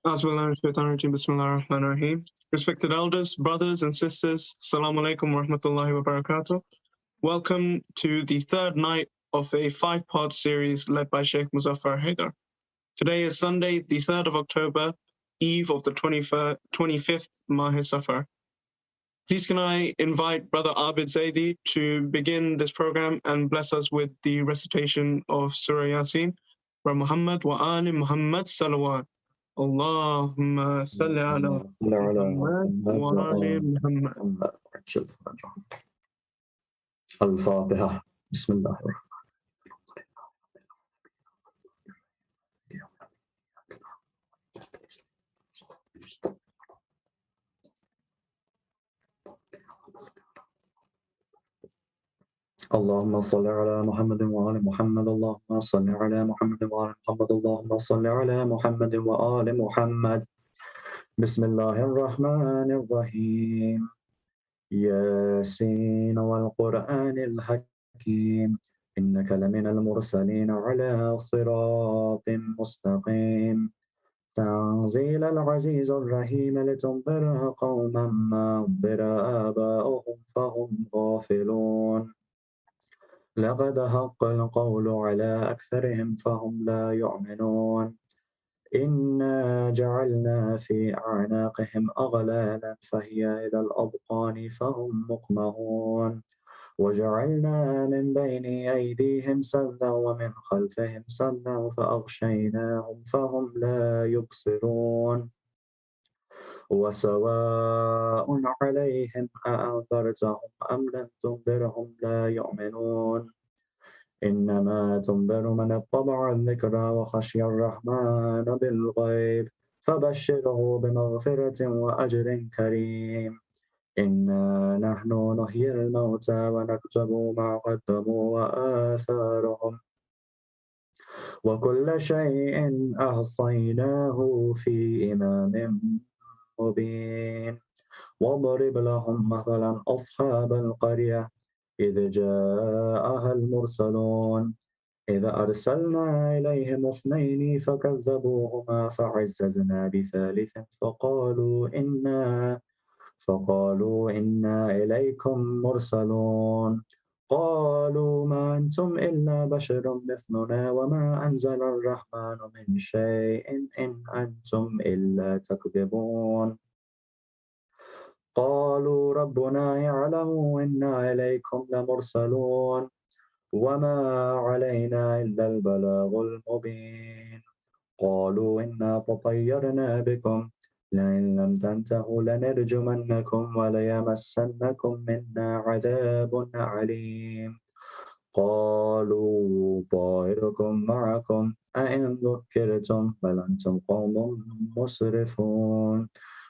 Bismillahirrahmanirrahim. Respected elders, brothers and sisters, Assalamu alaikum wa rahmatullahi wa barakatuh. Welcome to the third night of a 5-part series led by Shaykh Muzaffer Hyder. Today is Sunday, the 3rd of October, eve of the 25th Maha Safar. Please can I invite Brother Abid Zaidi to begin this program and bless us with the recitation of Surah Yasin. Wa Muhammad wa ali Muhammad salawat. Allahumma salli ala Muhammad wa ali Muhammad. الفاتحة. بسم الله الرحمن الرحيم. اللهم صل على محمد وآل محمد. اللهم صل على محمد وآل محمد. اللهم صل على محمد وآل محمد. بسم الله الرحمن الرحيم. ياسين والقرآن الحكيم إنك لمن المرسلين على صراط مستقيم. تنزيل العزيز الرحيم لتنذر قوما ما أنذر آباؤهم فهم غافلون. لقد حق القول على أكثرهم فهم لا يؤمنون. إنا جعلنا في أعناقهم أغلالا فهي إلى الأذقان فهم مقمحون. وجعلنا من بين أيديهم سدا ومن خلفهم سدا فأغشيناهم فهم لا يبصرون. وسواء عليهم أأنذرتهم أم لم تنذرهم لا يؤمنون. إنما تنذر من اتبع الذكر وخشي الرحمن بالغيب فبشره بمغفرة وأجر كريم. إنا نحن نحيي الموتى ونكتب ما قدموا وآثارهم وكل شيء أحصيناه في إمام مبين. واضرب لهم مثلا أصحاب القرية إذ جاءها المرسلون إذ أرسلنا إليهم 2 فكذبوهما فعززنا بثالث فقالوا إنا إليكم مرسلون. قالوا ما أنتم إلا بشر مثلنا وما أنزل الرحمن من شيء إن أنتم إلا تكذبون. قالوا ربنا يعلم إنا إليكم لمرسلون وما علينا إلا البلاغ المبين. قالوا إنا تطيرنا بكم لئن لم تنتهوا لنرجمنكم وليمسنكم منا عذاب عليم. قالوا طائركم معكم أئن ذكرتم بل أنتم قوم مسرفون.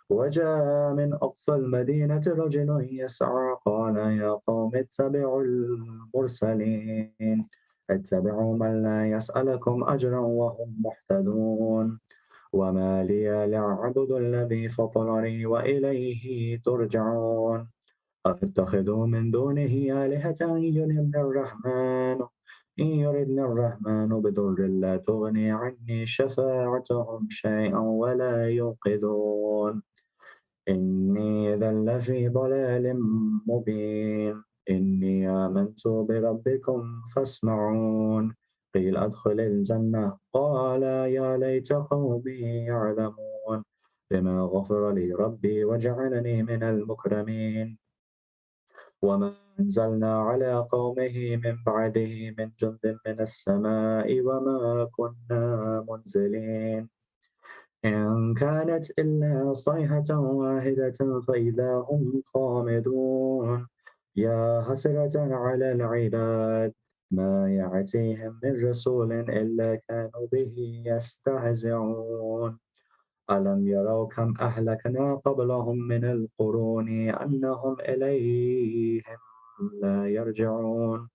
وجاء من أقصى المدينة رجل يسعى قال يا قوم اتبعوا المرسلين اتبعوا من لا يسألكم أجرا وهم مهتدون. وما لي لأعبد الذي فطرني وإليه ترجعون. أتخذوا من دونه آلهة إن يردني الرحمن بضر لا تغني عني شفاعتهم شيئا ولا ينقذون. إني إذا لفي ضلال مبين. إني آمنت بربكم فاسمعون. قيل أدخل الجنة قال يا ليت قومي يعلمون بما غفر لي ربي وجعلني من المكرمين. وما أنزلنا على قومه من بعده من جند من السماء وما كنا منزلين. إن كانت إلا صيحة واحدة فإذا هم خامدون. يا حسرة على العباد ما يأتيهم من رسول إلا كانوا به يستهزئون. ألم يروا كم أهلكنا قبلهم من القرون أنهم إليهم لا يرجعون.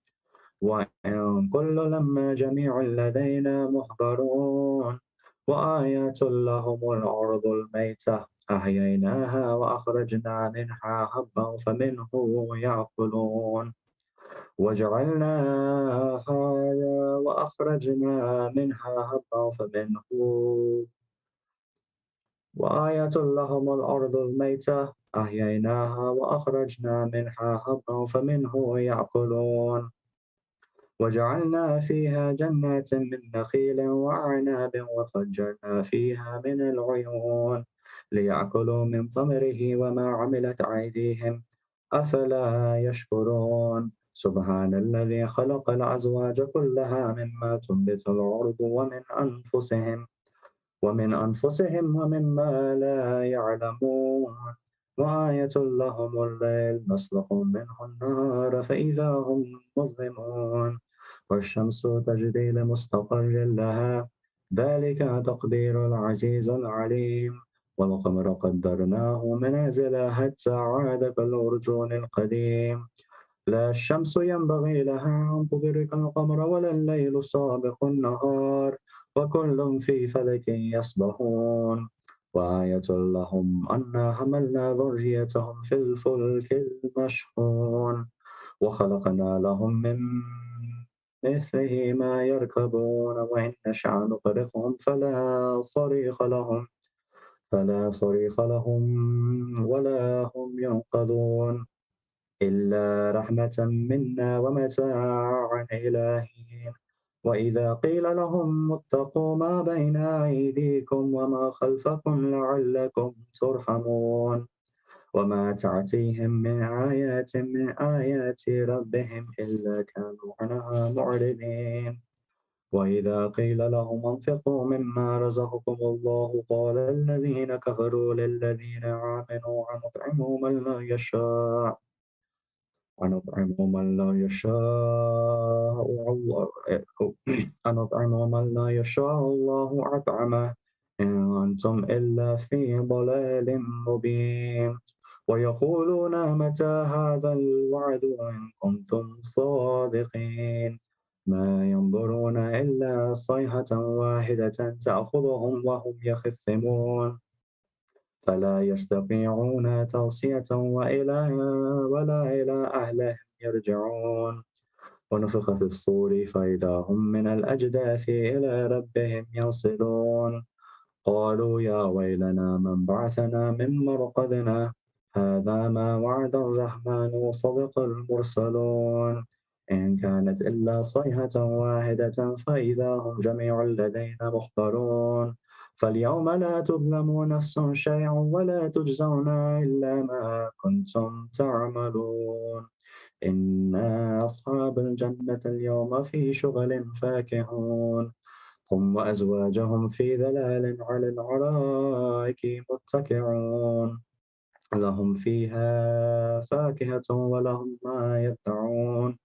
وإن كل لما جميع لدينا محضرون. وآيات لهم الأرض الميتة أحييناها وأخرجنا منها حبا فمنه يأكلون. وجعلناها وأخرجنا منها حبا وآية لهم الأرض الميتة أحييناها وأخرجنا منها حبا فمنه يأكلون وجعلنا فيها جنات من نخيل وأعناب وفجرنا فيها من العيون ليأكلوا من ثمره وما عملت أيديهم أفلا يشكرون سبحان الذي خلق الأزواج كلها مما تنبت الأرض ومن أنفسهم ومما لا يعلمون وآية لهم الليل نسلخ منه النهار فإذا هم مظلمون والشمس تجري لمستقر لها ذلك تقدير العزيز العليم والقمر قدرناه منازل حتى عاد كالعرجون القديم لا الشمس ينبغي لها أن تدرك القمر ولا الليل سابق النهار وكل في فلك يسبحون وآية لهم أنا حملنا ذريتهم في الفلك المشحون وخلقنا لهم من مثله ما يركبون وإن نشأ نغرقهم فلا صريخ لهم ولا هم ينقذون إلا رحمة منا ومتاعا إلى حين وإذا قيل لهم اتقوا ما بين أيديكم وما خلفكم لعلكم ترحمون وما تأتيهم من آيات ربهم إلا كانوا عنها معرضين وإذا قيل لهم انفقوا مما رزقكم الله قال الذين كفروا للذين آمنوا أنطعم من لا يشاء الله أطعمه إن أنتم إلا في ضلال مبين ويقولون متى هذا الوعد إن كنتم صادقين ما ينظرون إلا صيحة واحدة تأخذهم وهم يخصمون فلا يستطيعون توصية ولا إلى أهلهم يرجعون ونفخ في الصور فإذا هم من الأجداث إلى ربهم ينصلون قالوا يا ويلنا من بعثنا من مرقدنا هذا ما وعد الرحمن وصدق المرسلون إن كانت إلا صيحة واحدة فإذا هم جميع لدينا محضرون فاليوم لا تظلم نفس شيئا ولا تجزون إلا ما كنتم تعملون إن أصحاب الجنة اليوم في شغل فاكهون هم وأزواجهم في ظلال على الأرائك متكئون لهم فيها فاكهة ولهم ما يدعون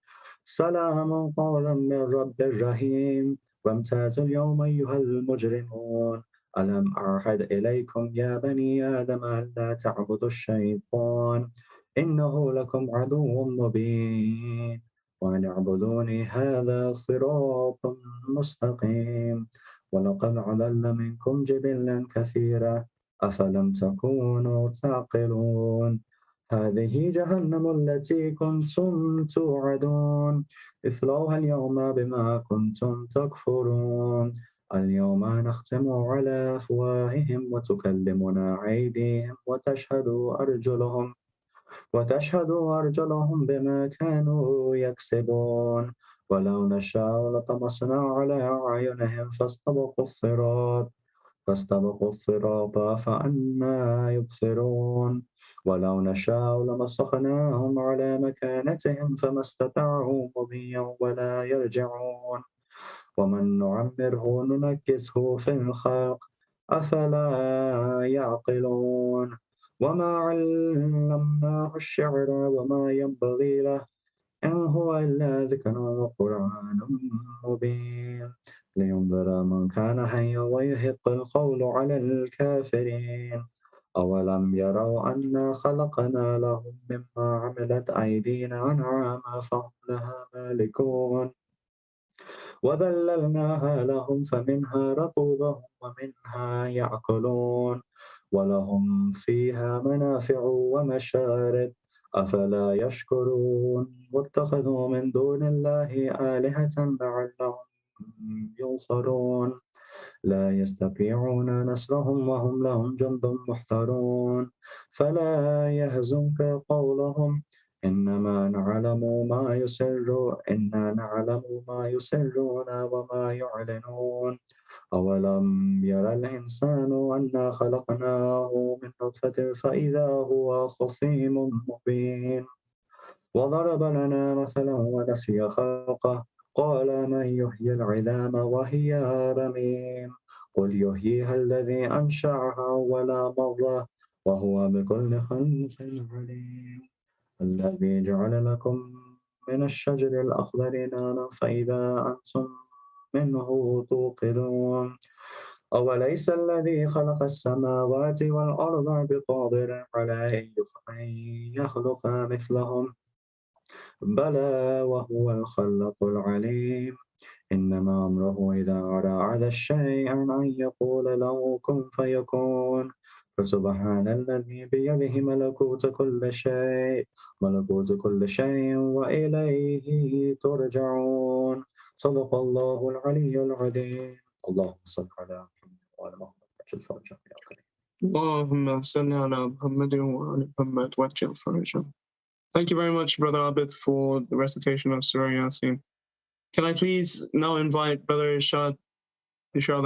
سلام قولا من رب رحيم وامتازوا اليوم أيها المجرمون ألم أعهد إليكم يا بني آدم ألا تعبدوا الشيطان إنه لكم عدو مبين وأن اعبدوني هذا صراط مستقيم ولقد عضل منكم جبلا كثيرا أفلم تكونوا تعقلون هذه جهنم التي كنتم توعدون اصلوها اليوم بما كنتم تكفرون اليوم نختم على أفواههم وتكلمنا أيديهم وتشهد أرجلهم بما كانوا يكسبون ولو نشاء لطمسنا على أعينهم فاستبقوا الصراط فأنى يبصرون ولو نشاء لمسخناهم على مكانتهم فما استطاعوا مضيا ولا يرجعون ومن نعمره ننكسه في الخلق أفلا يعقلون وما علمناه الشعر وما ينبغي له إن هو إلا ذكر وقرآن مبين لينذر من كان حيا ويحق القول على الكافرين أولم يروا أنا خلقنا لهم مما عملت أيدينا أنعاما فهم لها مالكون وذللناها لهم فمنها ركوبهم ومنها يأكلون ولهم فيها منافع ومشارب أفلا يشكرون واتخذوا من دون الله آلهة لعلهم ينصرون لا يستطيعون نصرهم وهم لهم جند محضرون فلا يحزنك قولهم إنا نعلم ما يسرون وما يعلنون أولم يرى الإنسان أنا خلقناه من نطفة فإذا هو خصيم مبين وضرب لنا مثلا ونسي خلقه قال من يحيي العظام وهي رميم قل يحييها الذي أنشأها أول مرة وهو بكل خلق عليم الذي جعل لكم من الشجر الأخضر نارا فإذا أنتم منه توقدون أوليس الذي خلق السماوات والأرض بقادر على أن يخلق مثلهم بلى وهو الخلاق العليم إنما أمره إذا أراد شيئا أن يقول له كن فيكون فسبحان الذي بيده ملكوت كل شيء وإليه ترجعون صدق الله العلي العظيم اللهم صل على محمد وعلى محمد وجل فرجهم يا كريم اللهم صل على محمد وعلى محمد وجل فرجهم. Thank you very much, Brother Abid, for the recitation of Surah Yasin. Can I please now invite Brother Ishad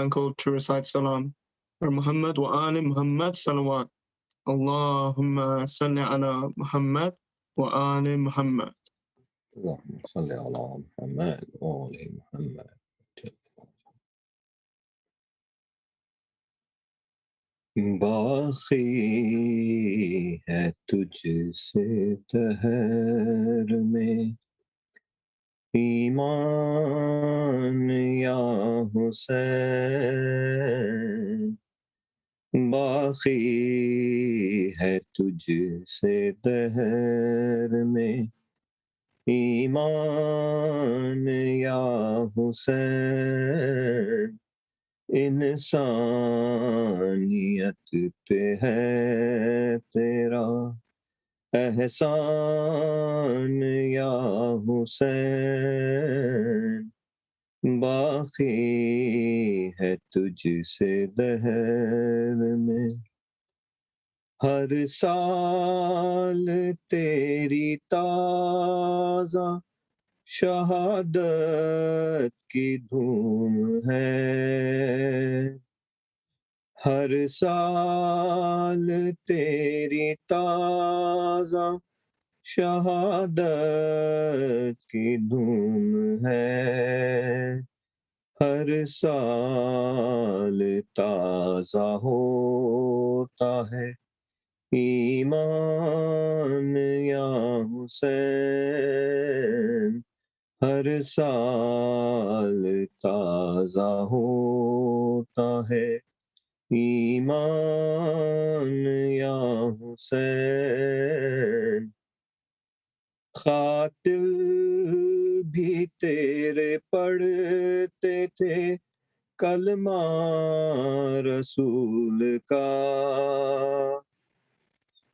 Uncle to recite Salam for Muhammad wa ali Muhammad salawat. Allahumma salli ala Muhammad wa ali Muhammad. اللهم صل على محمد وآل محمد. बाक़ी है तुझसे दहर में ईमान या हुसैन बाक़ी है तुझसे दहर में ईमान या हुसैन इंसानियत पे है तेरा एहसान या हुसैन बाक़ी है तुझसे दहर में हर साल तेरी ताज़ा शहादत की धूम है हर साल तेरी ताज़ा शहादत की धूम है हर साल ताज़ा होता है ईमान या हुसैन हर साल ताज़ा होता है ईमान या हुसैन क़ातिल भी तेरे पढ़ते थे कलमा रसूल का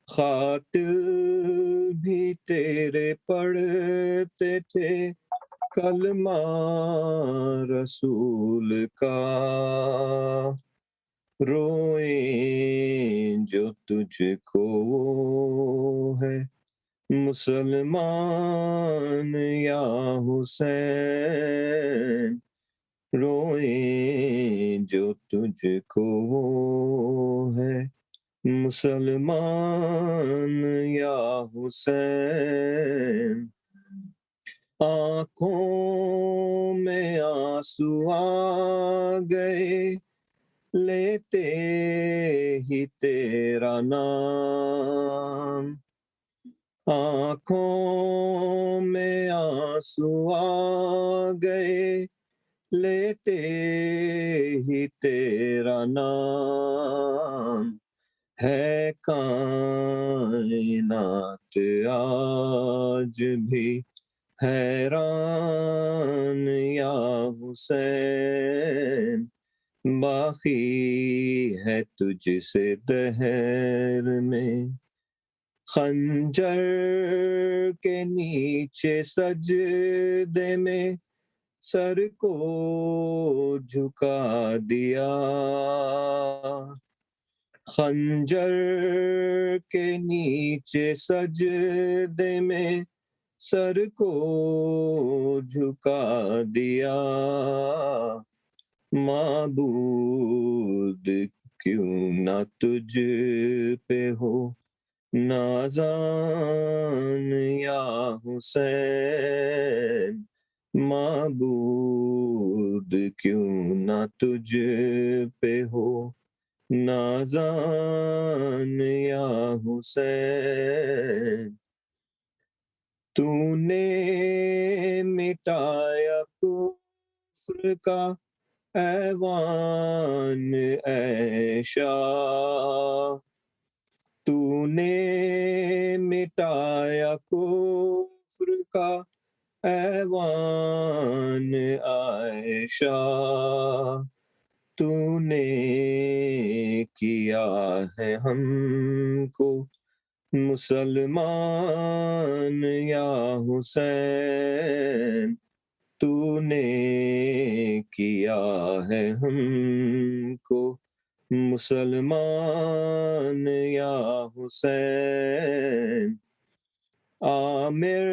क़ातिल भी तेरे पढ़ते थे कलमा रसूल का रोए जो तुझको है मुसलमान या हुसैन रोए जो तुझको है मुसलमान या हुसैन आँखों में आंसू आ गए लेते ही तेरा नाम आँखों में आंसू आ गए लेते ही तेरा नाम है कायनात आज भी हैरान या हुसैन बाक़ी है तुझसे दहर में खंजर के नीचे सजदे में सर को झुका दिया खंजर के नीचे सजदे में सर को झुका दिया माबूद क्यों ना तुझ पे हो नाज़ान या हुसैन माबूद क्यों ना तुझ पे हो नाज़ान या हुसैन तूने मिटाया कुफ्र का ऐवान ऐशा तूने मिटाया कुफ्र का ऐवान आयशा तूने किया है हमको मुसलमान या हुसैन तूने किया है हमको मुसलमान या हुसैन आमिर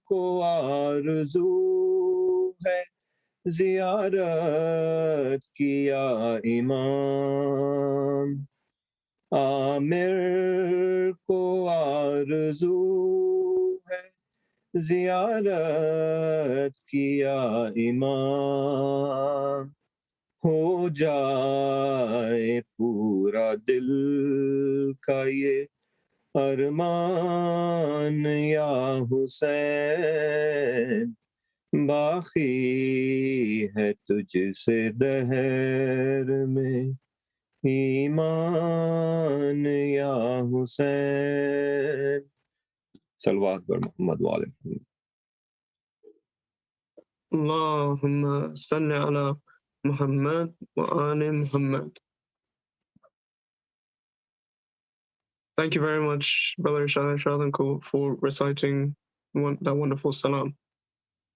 को आरज़ू है ज़ियारत किया इमाम आमिर को आरज़ू है ज़ियारत किया इमाम हो जाए पूरा दिल का ये अरमान या हुसैन बाकी है तुझसे दहर में ईमान या हुसैन सलवात पर मोहम्मद वाले Allahumma salli ala Muhammad wa ali Muhammad. Thank you very much, Brother Shalanko, for reciting that wonderful salam.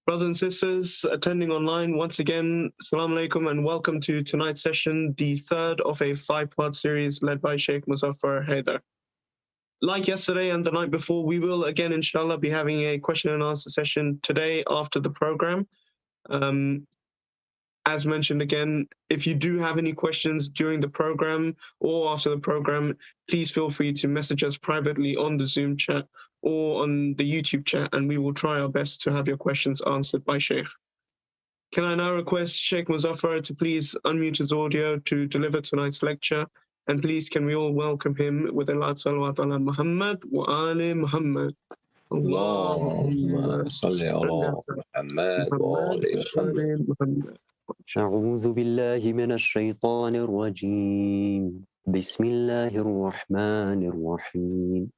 Brothers and sisters attending online, once again, salam alaikum and welcome to tonight's session, the third of a 5-part series led by Shaykh Muzaffer Hyder. Like yesterday and the night before, we will again, inshallah, be having a question and answer session today after the program. As mentioned again, if you do have any questions during the program or after the program, please feel free to message us privately on the Zoom chat or on the YouTube chat, and we will try our best to have your questions answered by Shaykh. Can I now request Shaykh Muzaffer to please unmute his audio to deliver tonight's lecture? And please, can we all welcome him with a loud salawat ala Muhammad wa ali Muhammad. اللهم صل على محمد وآل محمد أعوذ بالله من الشيطان الرجيم بسم الله الرحمن الرحيم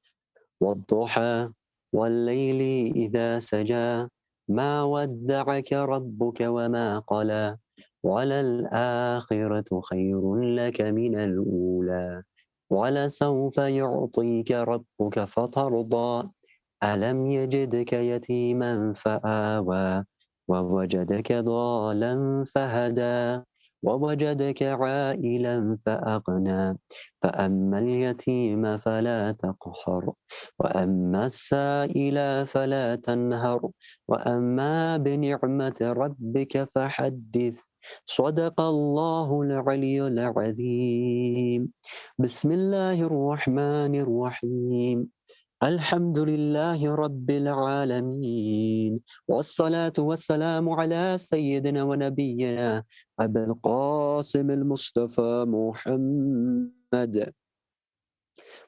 والضحى والليل إذا سجى ما ودعك ربك وما قلى وللآخرة خير لك من الأولى ولسوف يعطيك ربك فترضى ألم يجدك يتيما فآوى ووجدك ضالا فهدى ووجدك عائلا فأغنى فأما اليتيم فلا تقهر وأما السائل فلا تنهر وأما بنعمة ربك فحدث صدق الله العلي العظيم بسم الله الرحمن الرحيم الحمد لله رب العالمين والصلاة والسلام على سيدنا ونبينا أبي القاسم المصطفى محمد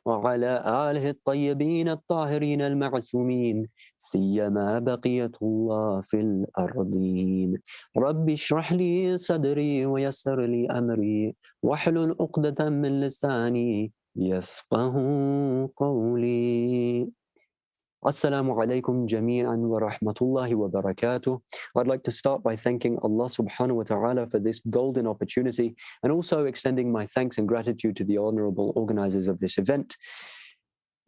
وعلى آله الطيبين الطاهرين المعصومين سيما بقية الله في الأرضين رب اشرح لي صدري ويسر لي أمري واحلل عقدة من لساني يفقه قولي. Assalamu alaikum jami'an wa rahmatullahi wa barakatuh. I'd like to start by thanking Allah subhanahu wa ta'ala for this golden opportunity and also extending my thanks and gratitude to the honorable organizers of this event.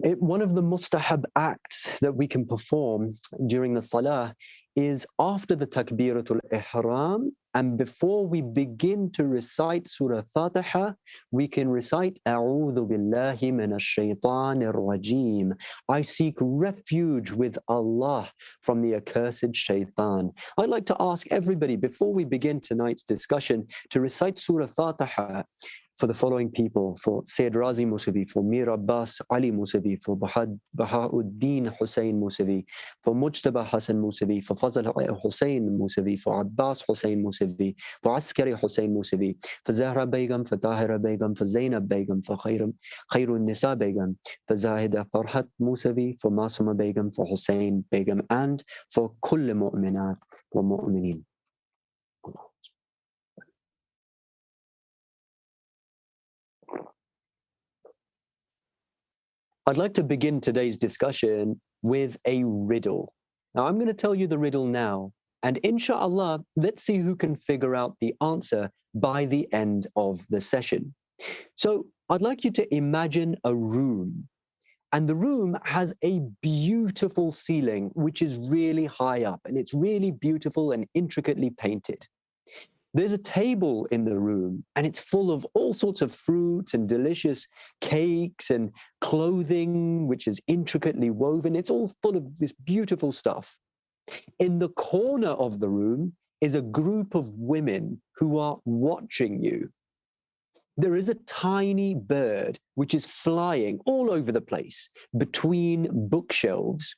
One of the mustahab acts that we can perform during the salah is after the takbiratul ihram, and before we begin to recite Surah Fatiha, we can recite A'udhu billahi minash shaytanir rajim. I seek refuge with Allah from the accursed shaitan. I'd like to ask everybody before we begin tonight's discussion to recite Surah Fatiha for the following people: for Sayyid Razi Musavi, for Mir Abbas Ali Musavi, for Bahauddin Hussain Musavi, for Mujtaba Hassan Musavi, for Fazal Hussain Musavi, for Abbas Hussain Musavi, for Askari Hussain Musavi, for Zahra Begum, for Tahira Begum, for Zainab Begum, for Khairun Nisa Begum, for Zahida Farhat Musavi, for Masuma Begum, for Hussain Begum, and for Kull Mu'minat wa Mu'minin. I'd like to begin today's discussion with a riddle. Now, I'm going to tell you the riddle now, and inshallah, let's see who can figure out the answer by the end of the session. So I'd like you to imagine a room, and the room has a beautiful ceiling, which is really high up, and it's really beautiful and intricately painted. There's a table in the room, and it's full of all sorts of fruits and delicious cakes and clothing, which is intricately woven. It's all full of this beautiful stuff. In the corner of the room is a group of women who are watching you. There is a tiny bird which is flying all over the place between bookshelves.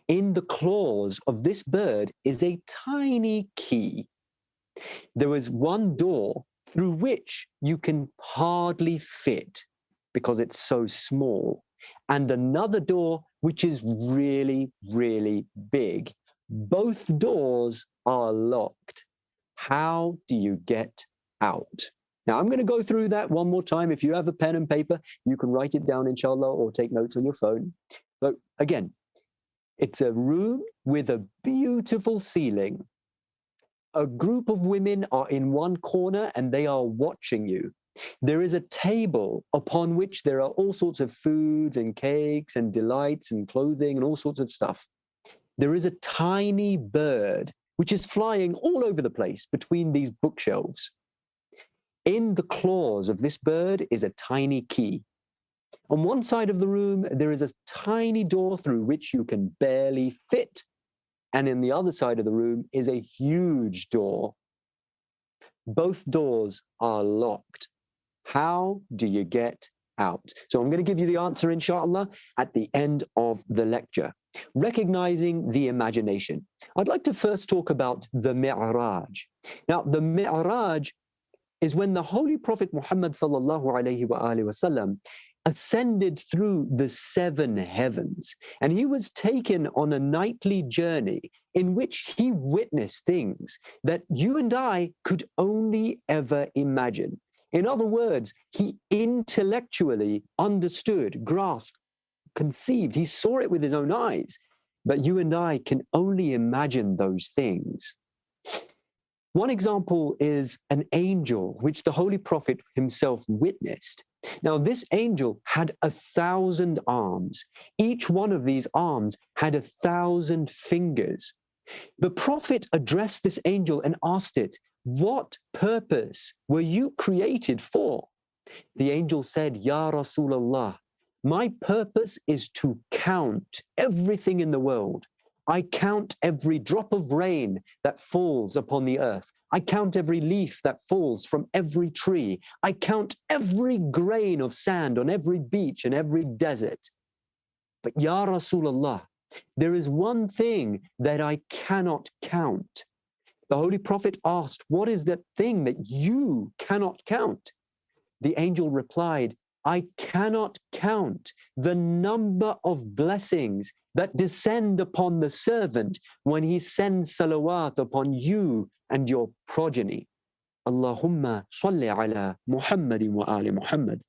In the claws of this bird is a tiny key. There is one door through which you can hardly fit because it's so small, and another door which is really, really big. Both doors are locked. How do you get out? Now, I'm going to go through that one more time. If you have a pen and paper, you can write it down, inshallah, or take notes on your phone. But again, it's a room with a beautiful ceiling. A group of women are in one corner and they are watching you. There is a table upon which there are all sorts of foods and cakes and delights and clothing and all sorts of stuff. There is a tiny bird which is flying all over the place between these bookshelves. In the claws of this bird is a tiny key. On one side of the room, there is a tiny door through which you can barely fit. And in the other side of the room is a huge door. Both doors are locked. How do you get out? So I'm going to give you the answer, inshallah, at the end of the lecture. Recognizing the imagination. I'd like to first talk about the Mirage. Now, the Mirage is when the Holy Prophet Muhammad sallallahu alayhi wa alihi wasallam ascended through the 7 heavens, and he was taken on a nightly journey in which he witnessed things that you and I could only ever imagine. In other words, he intellectually understood, grasped, conceived, he saw it with his own eyes, but you and I can only imagine those things. One example is an angel, which the Holy Prophet himself witnessed. Now, this angel had 1,000 arms. Each one of these arms had 1,000 fingers. The Prophet addressed this angel and asked it, "What purpose were you created for?" The angel said, "Ya Rasulullah, my purpose is to count everything in the world. I count every drop of rain that falls upon the earth. I count every leaf that falls from every tree. I count every grain of sand on every beach and every desert. But Ya Rasulullah, there is one thing that I cannot count." The Holy Prophet asked, "What is that thing that you cannot count?" The angel replied, "I cannot count the number of blessings that descend upon the servant when he sends salawat upon you and your progeny. Allahumma salli ala Muhammadin wa ali Muhammad."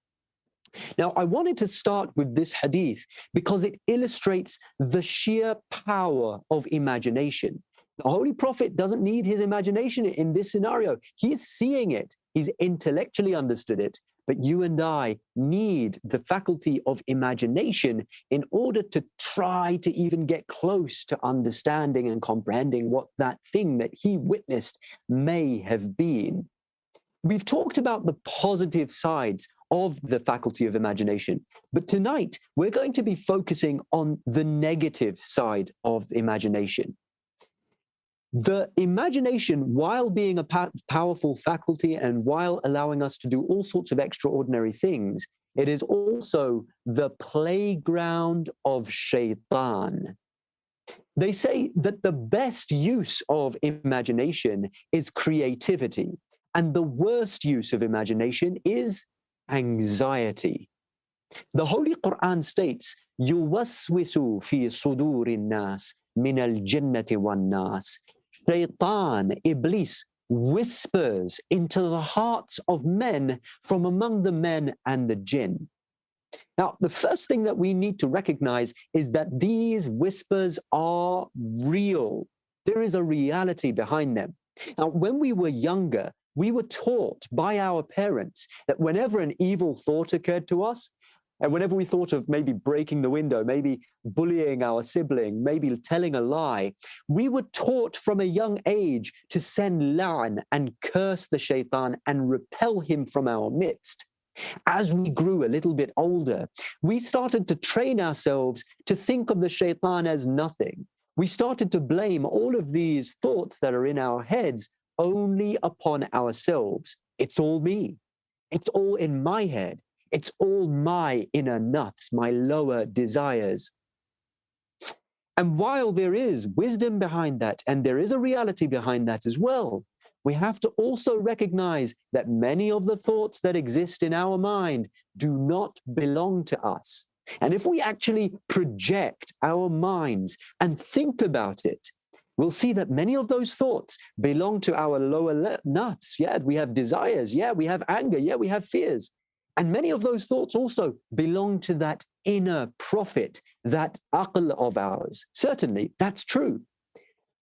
Now, I wanted to start with this hadith because it illustrates the sheer power of imagination. The Holy Prophet doesn't need his imagination in this scenario. He's seeing it. He's intellectually understood it. But you and I need the faculty of imagination in order to try to even get close to understanding and comprehending what that thing that he witnessed may have been. We've talked about the positive sides of the faculty of imagination, but tonight we're going to be focusing on the negative side of imagination. The imagination, while being a powerful faculty and while allowing us to do all sorts of extraordinary things, it is also the playground of Shaytan. They say that the best use of imagination is creativity, and the worst use of imagination is anxiety. The Holy Quran states, "Yuwaswisu fi sudurin nas min al-jinnati wan-nas." Shaytan, Iblis, whispers into the hearts of men from among the men and the jinn. Now, the first thing that we need to recognize is that these whispers are real. There is a reality behind them. Now, when we were younger, we were taught by our parents that whenever an evil thought occurred to us, and whenever we thought of maybe breaking the window, maybe bullying our sibling, maybe telling a lie, we were taught from a young age to send la'an and curse the shaitan and repel him from our midst. As we grew a little bit older, we started to train ourselves to think of the shaitan as nothing. We started to blame all of these thoughts that are in our heads only upon ourselves. It's all me. It's all in my head. It's all my inner nuts, my lower desires. And while there is wisdom behind that, and there is a reality behind that as well, we have to also recognize that many of the thoughts that exist in our mind do not belong to us. And if we actually project our minds and think about it, we'll see that many of those thoughts belong to our lower nuts. Yeah, we have desires. Yeah, we have anger. Yeah, we have fears. And many of those thoughts also belong to that inner prophet, that aql of ours. Certainly, that's true.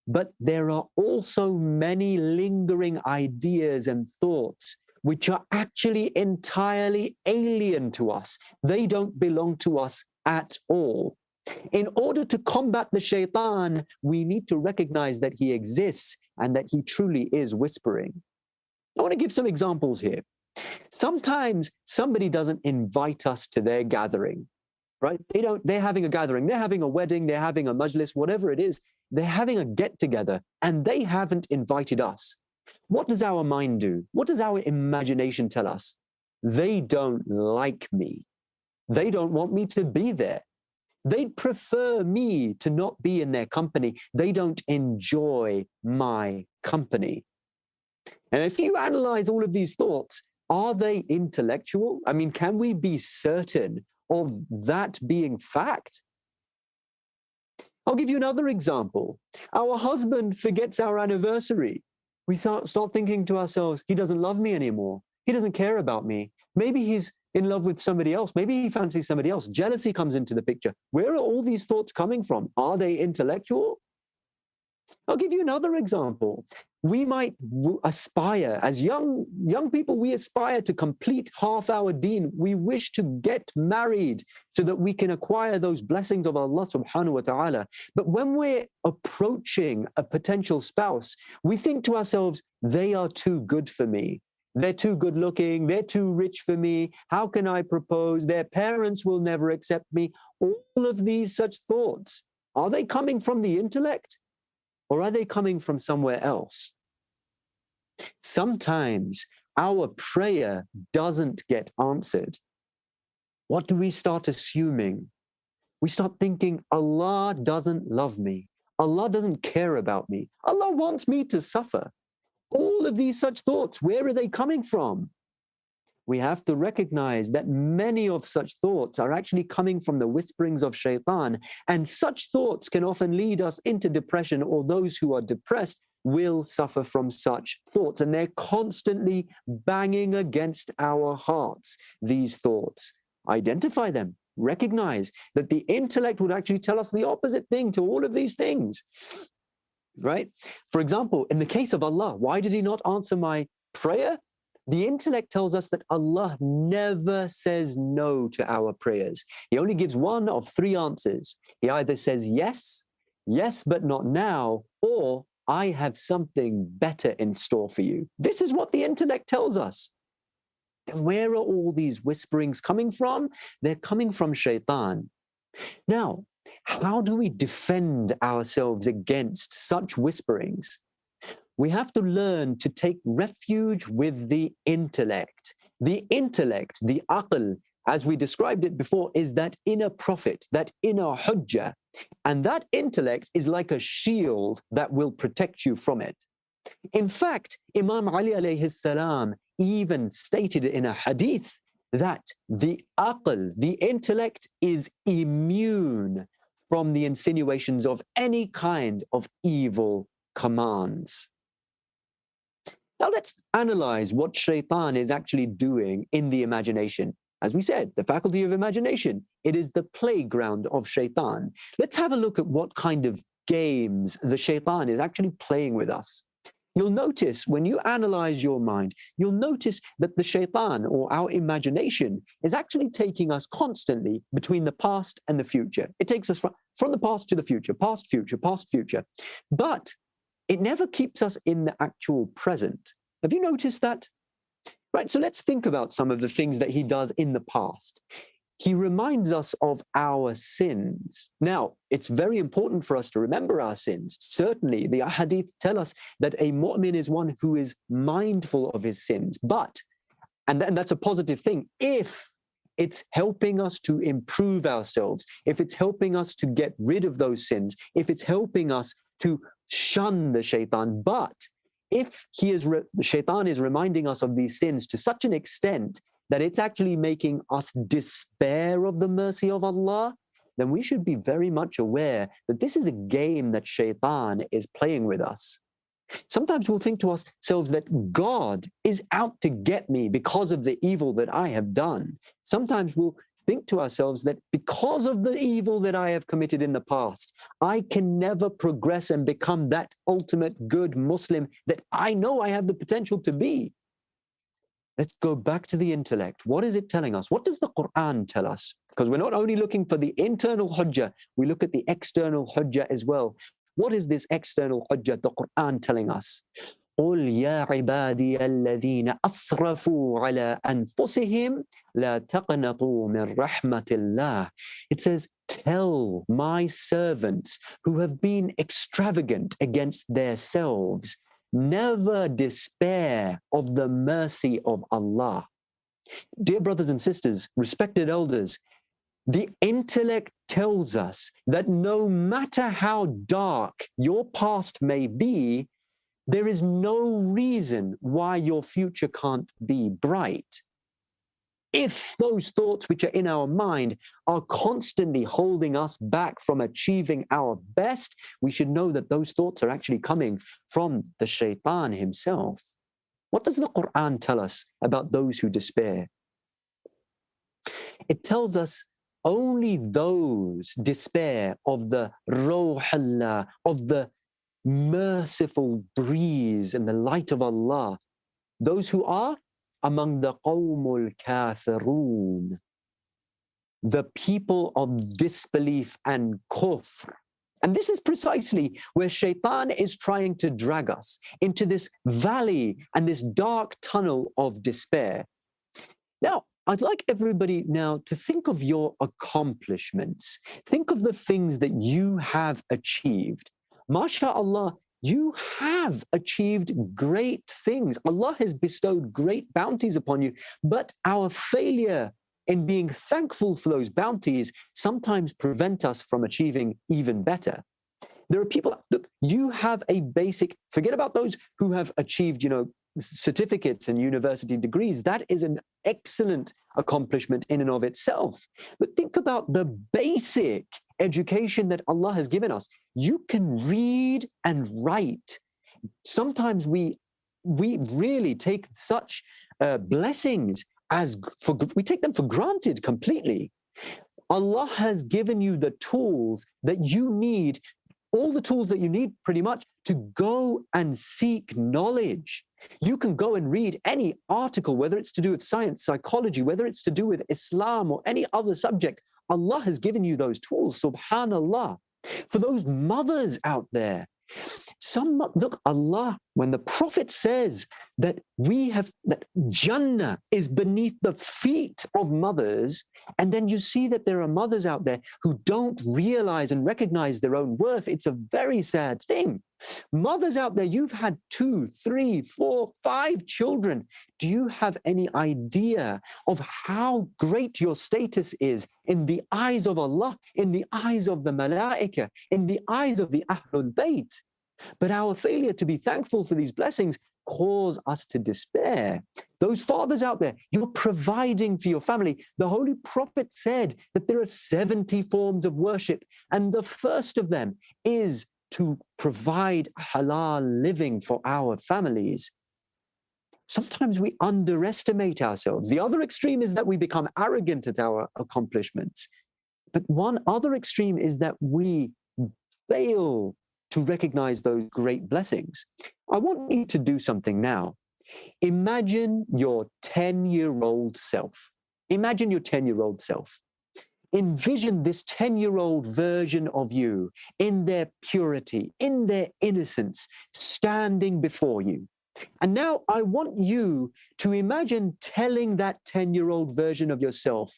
But there are also many lingering ideas and thoughts which are actually entirely alien to us. They don't belong to us at all. In order to combat the shaitan, we need to recognize that he exists and that he truly is whispering. I want to give some examples here. Sometimes somebody doesn't invite us to their gathering, right? They're having a gathering, they're having a wedding, they're having a majlis, whatever it is, they're having a get together and they haven't invited us. What does our mind do? What does our imagination tell us? They don't like me. They don't want me to be there. They'd prefer me to not be in their company. They don't enjoy my company. And if you analyze all of these thoughts, are they intellectual? I mean, can we be certain of that being fact? I'll give you another example. Our husband forgets our anniversary. We start thinking to ourselves, he doesn't love me anymore. He doesn't care about me. Maybe he's in love with somebody else. Maybe he fancies somebody else. Jealousy comes into the picture. Where are all these thoughts coming from? Are they intellectual? I'll give you another example. We might aspire, as young people, we aspire to complete half our deen. We wish to get married so that we can acquire those blessings of Allah subhanahu wa ta'ala. But when we're approaching a potential spouse, we think to ourselves, they are too good for me. They're too good looking. They're too rich for me. How can I propose? Their parents will never accept me. All of these such thoughts, are they coming from the intellect? Or are they coming from somewhere else? Sometimes our prayer doesn't get answered. What do we start assuming? We start thinking, Allah doesn't love me. Allah doesn't care about me. Allah wants me to suffer. All of these such thoughts, where are they coming from? We have to recognize that many of such thoughts are actually coming from the whisperings of shaitan, and such thoughts can often lead us into depression, or those who are depressed will suffer from such thoughts, and they're constantly banging against our hearts. These thoughts, identify them, recognize that the intellect would actually tell us the opposite thing to all of these things, right? For example, in the case of Allah, why did he not answer my prayer? The intellect tells us that Allah never says no to our prayers. He only gives one of three answers. He either says yes, yes, but not now, or I have something better in store for you. This is what the intellect tells us. Then where are all these whisperings coming from? They're coming from Shaytan. Now, how do we defend ourselves against such whisperings? We have to learn to take refuge with the intellect. The intellect, the aql, as we described it before, is that inner prophet, that inner hujjah. And that intellect is like a shield that will protect you from it. In fact, Imam Ali alayhi salam even stated in a hadith that the aql, the intellect, is immune from the insinuations of any kind of evil commands. Now let's analyze what Shaytan is actually doing in the imagination. As we said, the faculty of imagination, it is the playground of Shaytan. Let's have a look at what kind of games the Shaytan is actually playing with us. You'll notice when you analyze your mind, you'll notice that the Shaytan, or our imagination, is actually taking us constantly between the past and the future. It takes us from the past to the future, past, future, past, future. But it never keeps us in the actual present. Have you noticed that? Right, so let's think about some of the things that he does in the past. He reminds us of our sins. Now, it's very important for us to remember our sins. Certainly, the hadith tell us that a mu'min is one who is mindful of his sins. But, and that's a positive thing, if it's helping us to improve ourselves, if it's helping us to get rid of those sins, if it's helping us to shun the Shaytan. But if the Shaytan is reminding us of these sins to such an extent that it's actually making us despair of the mercy of Allah, then we should be very much aware that this is a game that Shaytan is playing with us. Sometimes we'll think to ourselves that God is out to get me because of the evil that I have done. Sometimes we'll think to ourselves that because of the evil that I have committed in the past, I can never progress and become that ultimate good Muslim that I know I have the potential to be. Let's go back to the intellect. What is it telling us? What does the Quran tell us? Because we're not only looking for the internal hujjah, we look at the external hujjah as well. What is this external hujjah, the Quran telling us? قُلْ يَا عِبَادِيَ الَّذِينَ أَسْرَفُوا عَلَىٰ أَنفُسِهِمْ لَا تَقْنَطُوا مِنْ رَحْمَةِ اللَّهِ. It says, tell my servants who have been extravagant against their selves, never despair of the mercy of Allah. Dear brothers and sisters, respected elders, the intellect tells us that no matter how dark your past may be, there is no reason why your future can't be bright. If those thoughts which are in our mind are constantly holding us back from achieving our best, we should know that those thoughts are actually coming from the Shaytan himself. What does the Quran tell us about those who despair? It tells us only those despair of the Ruh Allah, of the merciful breeze and the light of Allah, those who are among the Qawmul Kafirun, the people of disbelief and kufr. And this is precisely where Shaytan is trying to drag us, into this valley and this dark tunnel of despair. Now, I'd like everybody now to think of your accomplishments. Think of the things that you have achieved. MashaAllah, you have achieved great things. Allah has bestowed great bounties upon you, but our failure in being thankful for those bounties sometimes prevent us from achieving even better. There are people, look, you have a basic, forget about those who have achieved, certificates and university degrees. That is an excellent accomplishment in and of itself. But think about the basic education that Allah has given us. You can read and write. Sometimes we really take such blessings we take them for granted completely. Allah has given you the tools that you need all the tools that you need pretty much to go and seek knowledge. You can go and read any article, whether it's to do with science, psychology, whether it's to do with Islam or any other subject. Allah has given you those tools, subhanallah. For those mothers out there, look, Allah, when the Prophet says that that Jannah is beneath the feet of mothers, and then you see that there are mothers out there who don't realize and recognize their own worth, it's a very sad thing. Mothers out there, you've had 2, 3, 4, 5 children. Do you have any idea of how great your status is in the eyes of Allah, in the eyes of the Malaika, in the eyes of the Ahlul Bayt? But our failure to be thankful for these blessings cause us to despair. Those fathers out there, you're providing for your family. The Holy Prophet said that there are 70 forms of worship, and the first of them is to provide halal living for our families. Sometimes we underestimate ourselves. The other extreme is that we become arrogant at our accomplishments. But one other extreme is that we fail to recognize those great blessings. I want you to do something now. Imagine your 10-year-old self. Imagine your 10-year-old self. Envision this 10-year-old version of you in their purity, in their innocence, standing before you. And now I want you to imagine telling that 10-year-old version of yourself,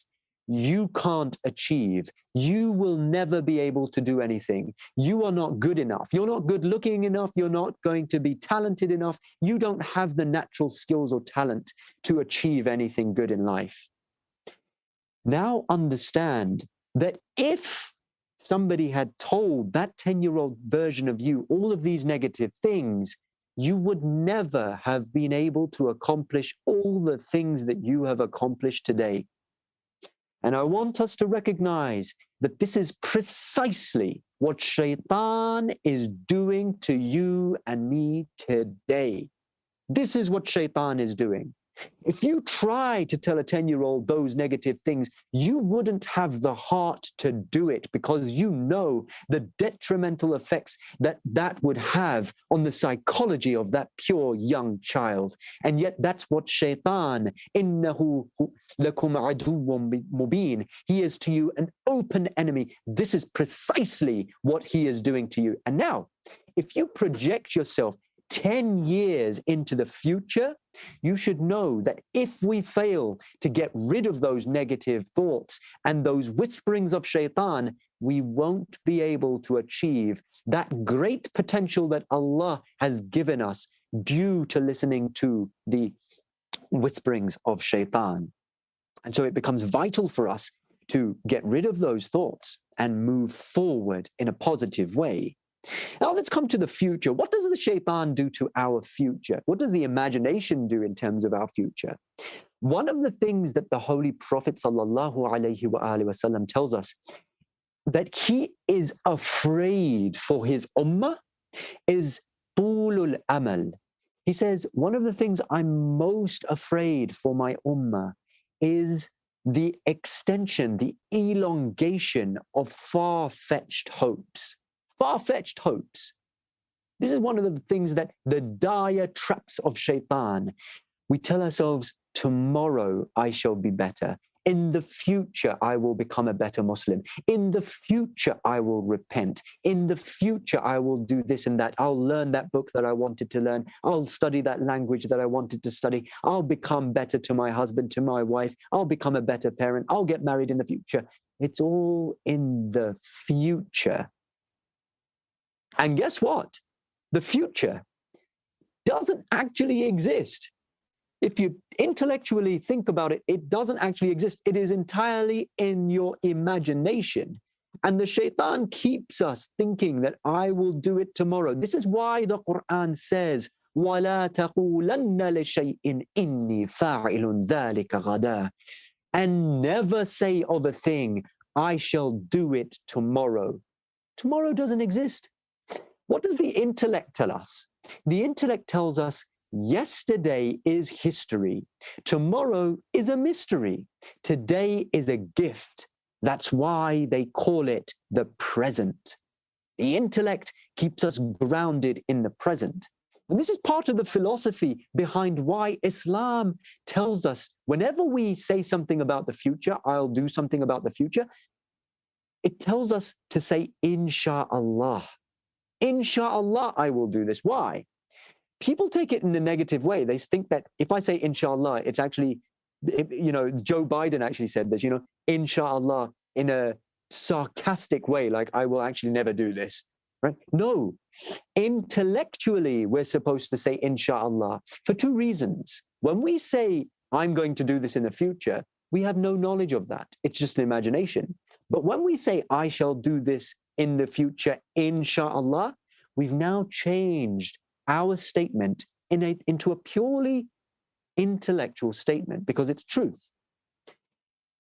you can't achieve. You will never be able to do anything. You are not good enough. You're not good looking enough. You're not going to be talented enough. You don't have the natural skills or talent to achieve anything good in life. Now understand that if somebody had told that 10-year-old version of you all of these negative things, you would never have been able to accomplish all the things that you have accomplished today. And I want us to recognize that this is precisely what Shaytan is doing to you and me today. This is what Shaytan is doing. If you try to tell a 10-year-old those negative things, you wouldn't have the heart to do it because you know the detrimental effects that that would have on the psychology of that pure young child. And yet that's what Shaytan, innahu lakum aduwwun mubin, he is to you an open enemy. This is precisely what he is doing to you. And now, if you project yourself 10 years into the future, you should know that if we fail to get rid of those negative thoughts and those whisperings of Shaytan, we won't be able to achieve that great potential that Allah has given us due to listening to the whisperings of Shaytan. And so it becomes vital for us to get rid of those thoughts and move forward in a positive way. Now let's come to the future. What does the Shaytan do to our future? What does the imagination do in terms of our future? One of the things that the Holy Prophet ﷺ tells us that he is afraid for his ummah is tulul amal. He says, one of the things I'm most afraid for my ummah is the extension, the elongation of far-fetched hopes. Far-fetched hopes. This is one of the things that the dire traps of Shaytan. We tell ourselves, tomorrow I shall be better. In the future, I will become a better Muslim. In the future, I will repent. In the future, I will do this and that. I'll learn that book that I wanted to learn. I'll study that language that I wanted to study. I'll become better to my husband, to my wife. I'll become a better parent. I'll get married in the future. It's all in the future. And guess what? The future doesn't actually exist. If you intellectually think about it, it doesn't actually exist. It is entirely in your imagination. And the Shaytan keeps us thinking that I will do it tomorrow. This is why the Quran says, وَلَا تَقُولَنَّ لِشَيْءٍ إِنِّي فَاعِلٌ ذَلِكَ غَدًا. And never say of a thing, I shall do it tomorrow. Tomorrow doesn't exist. What does the intellect tell us? The intellect tells us yesterday is history. Tomorrow is a mystery. Today is a gift. That's why they call it the present. The intellect keeps us grounded in the present. And this is part of the philosophy behind why Islam tells us whenever we say something about the future, I'll do something about the future, it tells us to say, Insha'Allah. Insha'Allah, I will do this. Why? People take it in a negative way. They think that if I say Insha'Allah, it's actually, Joe Biden actually said this, Insha'Allah in a sarcastic way, like I will actually never do this. Right? No, intellectually, we're supposed to say Insha'Allah for two reasons. When we say, I'm going to do this in the future, we have no knowledge of that. It's just an imagination. But when we say, I shall do this in the future, Insha'Allah, we've now changed our statement into a purely intellectual statement because it's truth.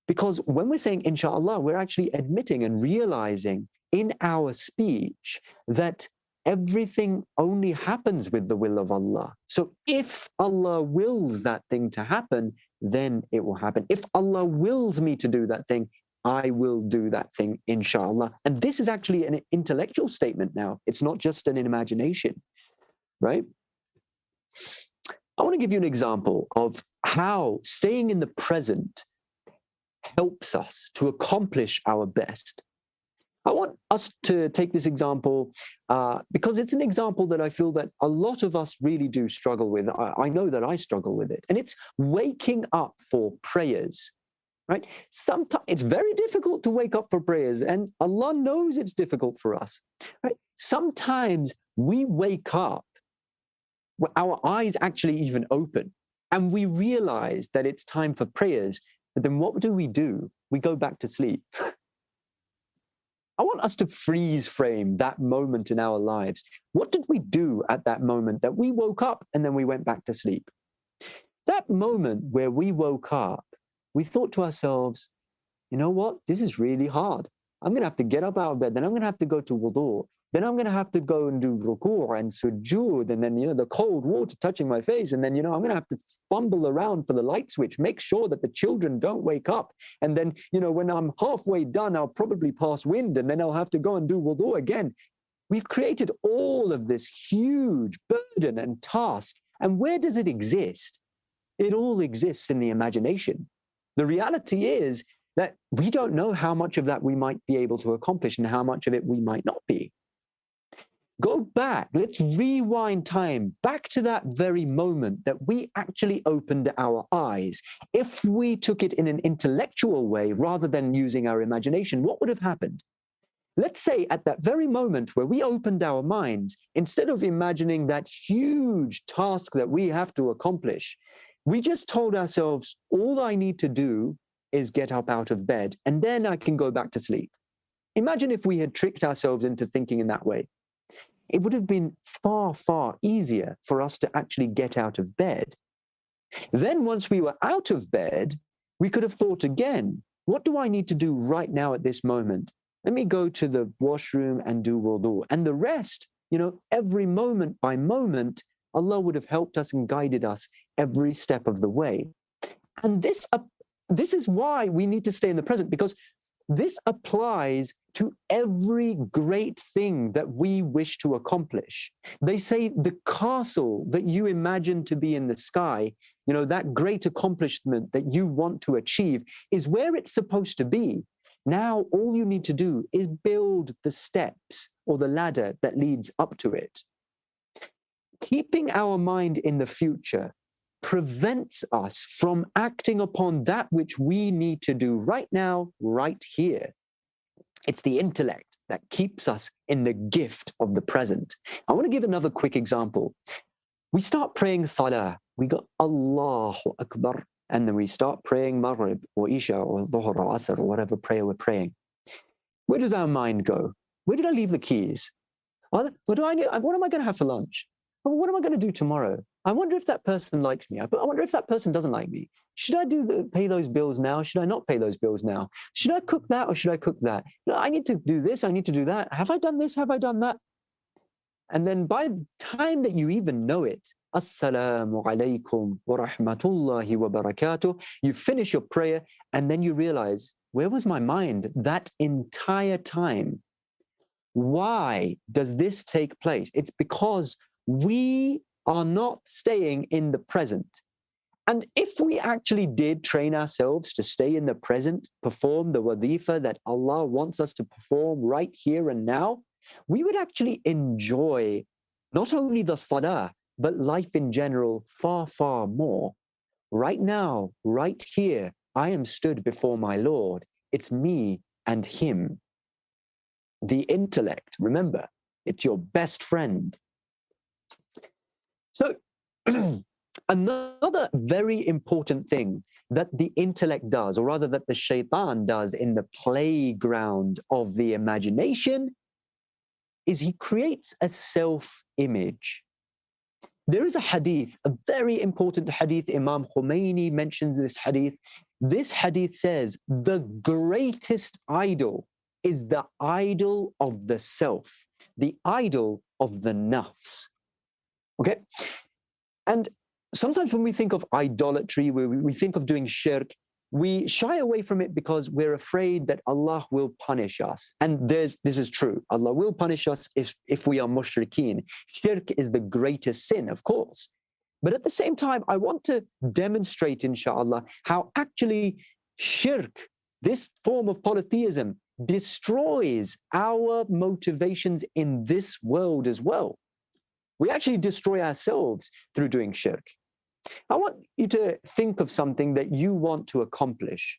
Because when we're saying Insha'Allah, we're actually admitting and realizing in our speech that everything only happens with the will of Allah. So if Allah wills that thing to happen, then it will happen. If Allah wills me to do that thing, I will do that thing, inshallah. And this is actually an intellectual statement now. It's not just an imagination, right? I want to give you an example of how staying in the present helps us to accomplish our best. I want us to take this example because it's an example that I feel that a lot of us really do struggle with. I know that I struggle with it. And it's waking up for prayers, right? Sometimes it's very difficult to wake up for prayers, and Allah knows it's difficult for us, right? Sometimes we wake up, our eyes actually even open, and we realize that it's time for prayers. But then what do? We go back to sleep. I want us to freeze frame that moment in our lives. What did we do at that moment that we woke up and then we went back to sleep? That moment where we woke up, we thought to ourselves, you know what? This is really hard. I'm going to have to get up out of bed. Then I'm going to have to go to wudu. Then I'm going to have to go and do ruku' and sujood. And then, the cold water touching my face. And then, I'm going to have to fumble around for the light switch, make sure that the children don't wake up. And then, when I'm halfway done, I'll probably pass wind and then I'll have to go and do wudu again. We've created all of this huge burden and task. And where does it exist? It all exists in the imagination. The reality is that we don't know how much of that we might be able to accomplish and how much of it we might not be. Go back, let's rewind time back to that very moment that we actually opened our eyes. If we took it in an intellectual way rather than using our imagination, what would have happened? Let's say at that very moment where we opened our minds, instead of imagining that huge task that we have to accomplish, we just told ourselves, all I need to do is get up out of bed and then I can go back to sleep. Imagine if we had tricked ourselves into thinking in that way. It would have been far, far easier for us to actually get out of bed. Then once we were out of bed, we could have thought again, what do I need to do right now at this moment? Let me go to the washroom and do wudu. And the rest, every moment by moment, Allah would have helped us and guided us every step of the way. And this is why we need to stay in the present, because this applies to every great thing that we wish to accomplish. They say the castle that you imagine to be in the sky, that great accomplishment that you want to achieve is where it's supposed to be. Now, all you need to do is build the steps or the ladder that leads up to it. Keeping our mind in the future prevents us from acting upon that which we need to do right now, right here. It's the intellect that keeps us in the gift of the present. I want to give another quick example. We start praying salah, we go Allahu Akbar, and then we start praying Maghrib or Isha or Dhuhr or Asr or whatever prayer we're praying. Where does our mind go? Where did I leave the keys? What am I going to have for lunch? What am I going to do tomorrow? I wonder if that person likes me. I wonder if that person doesn't like me. Should I pay those bills now? Should I not pay those bills now? Should I cook that or should I cook that? I need to do this. I need to do that. Have I done this? Have I done that? And then by the time that you even know it, Assalamu alaikum wa rahmatullahi wa barakatuh, you finish your prayer and then you realize, where was my mind that entire time? Why does this take place? It's because we are not staying in the present. And if we actually did train ourselves to stay in the present, perform the wadhifa that Allah wants us to perform right here and now, we would actually enjoy not only the salah, but life in general far, far more. Right now, right here, I am stood before my Lord. It's me and him. The intellect, remember, it's your best friend. So, another very important thing that the intellect does, or rather that the shaitan does in the playground of the imagination, is he creates a self-image. There is a hadith, a very important hadith. Imam Khomeini mentions this hadith. This hadith says, the greatest idol is the idol of the self, the idol of the nafs. Okay? And sometimes when we think of idolatry, we think of doing shirk, we shy away from it because we're afraid that Allah will punish us. And this is true. Allah will punish us if we are mushrikeen. Shirk is the greatest sin, of course. But at the same time, I want to demonstrate, inshallah, how actually shirk, this form of polytheism, destroys our motivations in this world as well. We actually destroy ourselves through doing shirk. I want you to think of something that you want to accomplish,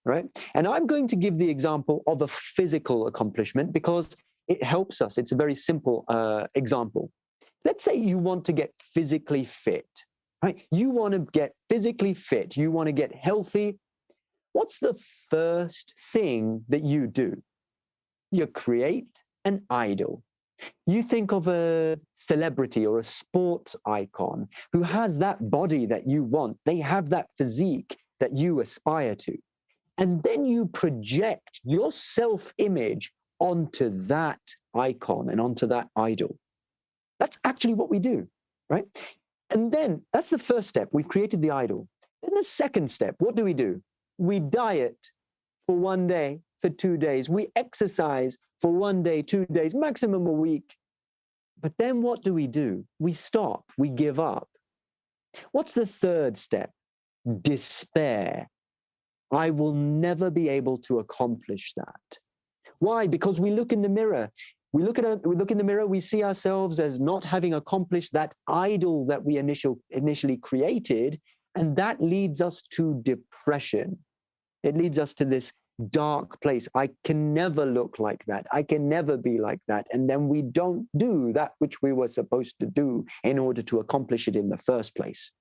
right? And I'm going to give the example of a physical accomplishment because it helps us. It's a very simple example. Let's say you want to get physically fit, right? You want to get physically fit. You want to get healthy. What's the first thing that you do? You create an idol. You think of a celebrity or a sports icon who has that body that you want. They have that physique that you aspire to. And then you project your self-image onto that icon and onto that idol. That's actually what we do, right? And then that's the first step. We've created the idol. Then the second step, what do? We diet for 1 day, for 2 days. We exercise for 1 day, 2 days, maximum a week. But then what do? We stop, we give up. What's the third step? Despair. I will never be able to accomplish that. Why? Because we look in the mirror. We look in the mirror, we see ourselves as not having accomplished that idol that we initially created, and that leads us to depression. It leads us to this dark place. I can never look like that. I can never be like that. And then we don't do that which we were supposed to do in order to accomplish it in the first place.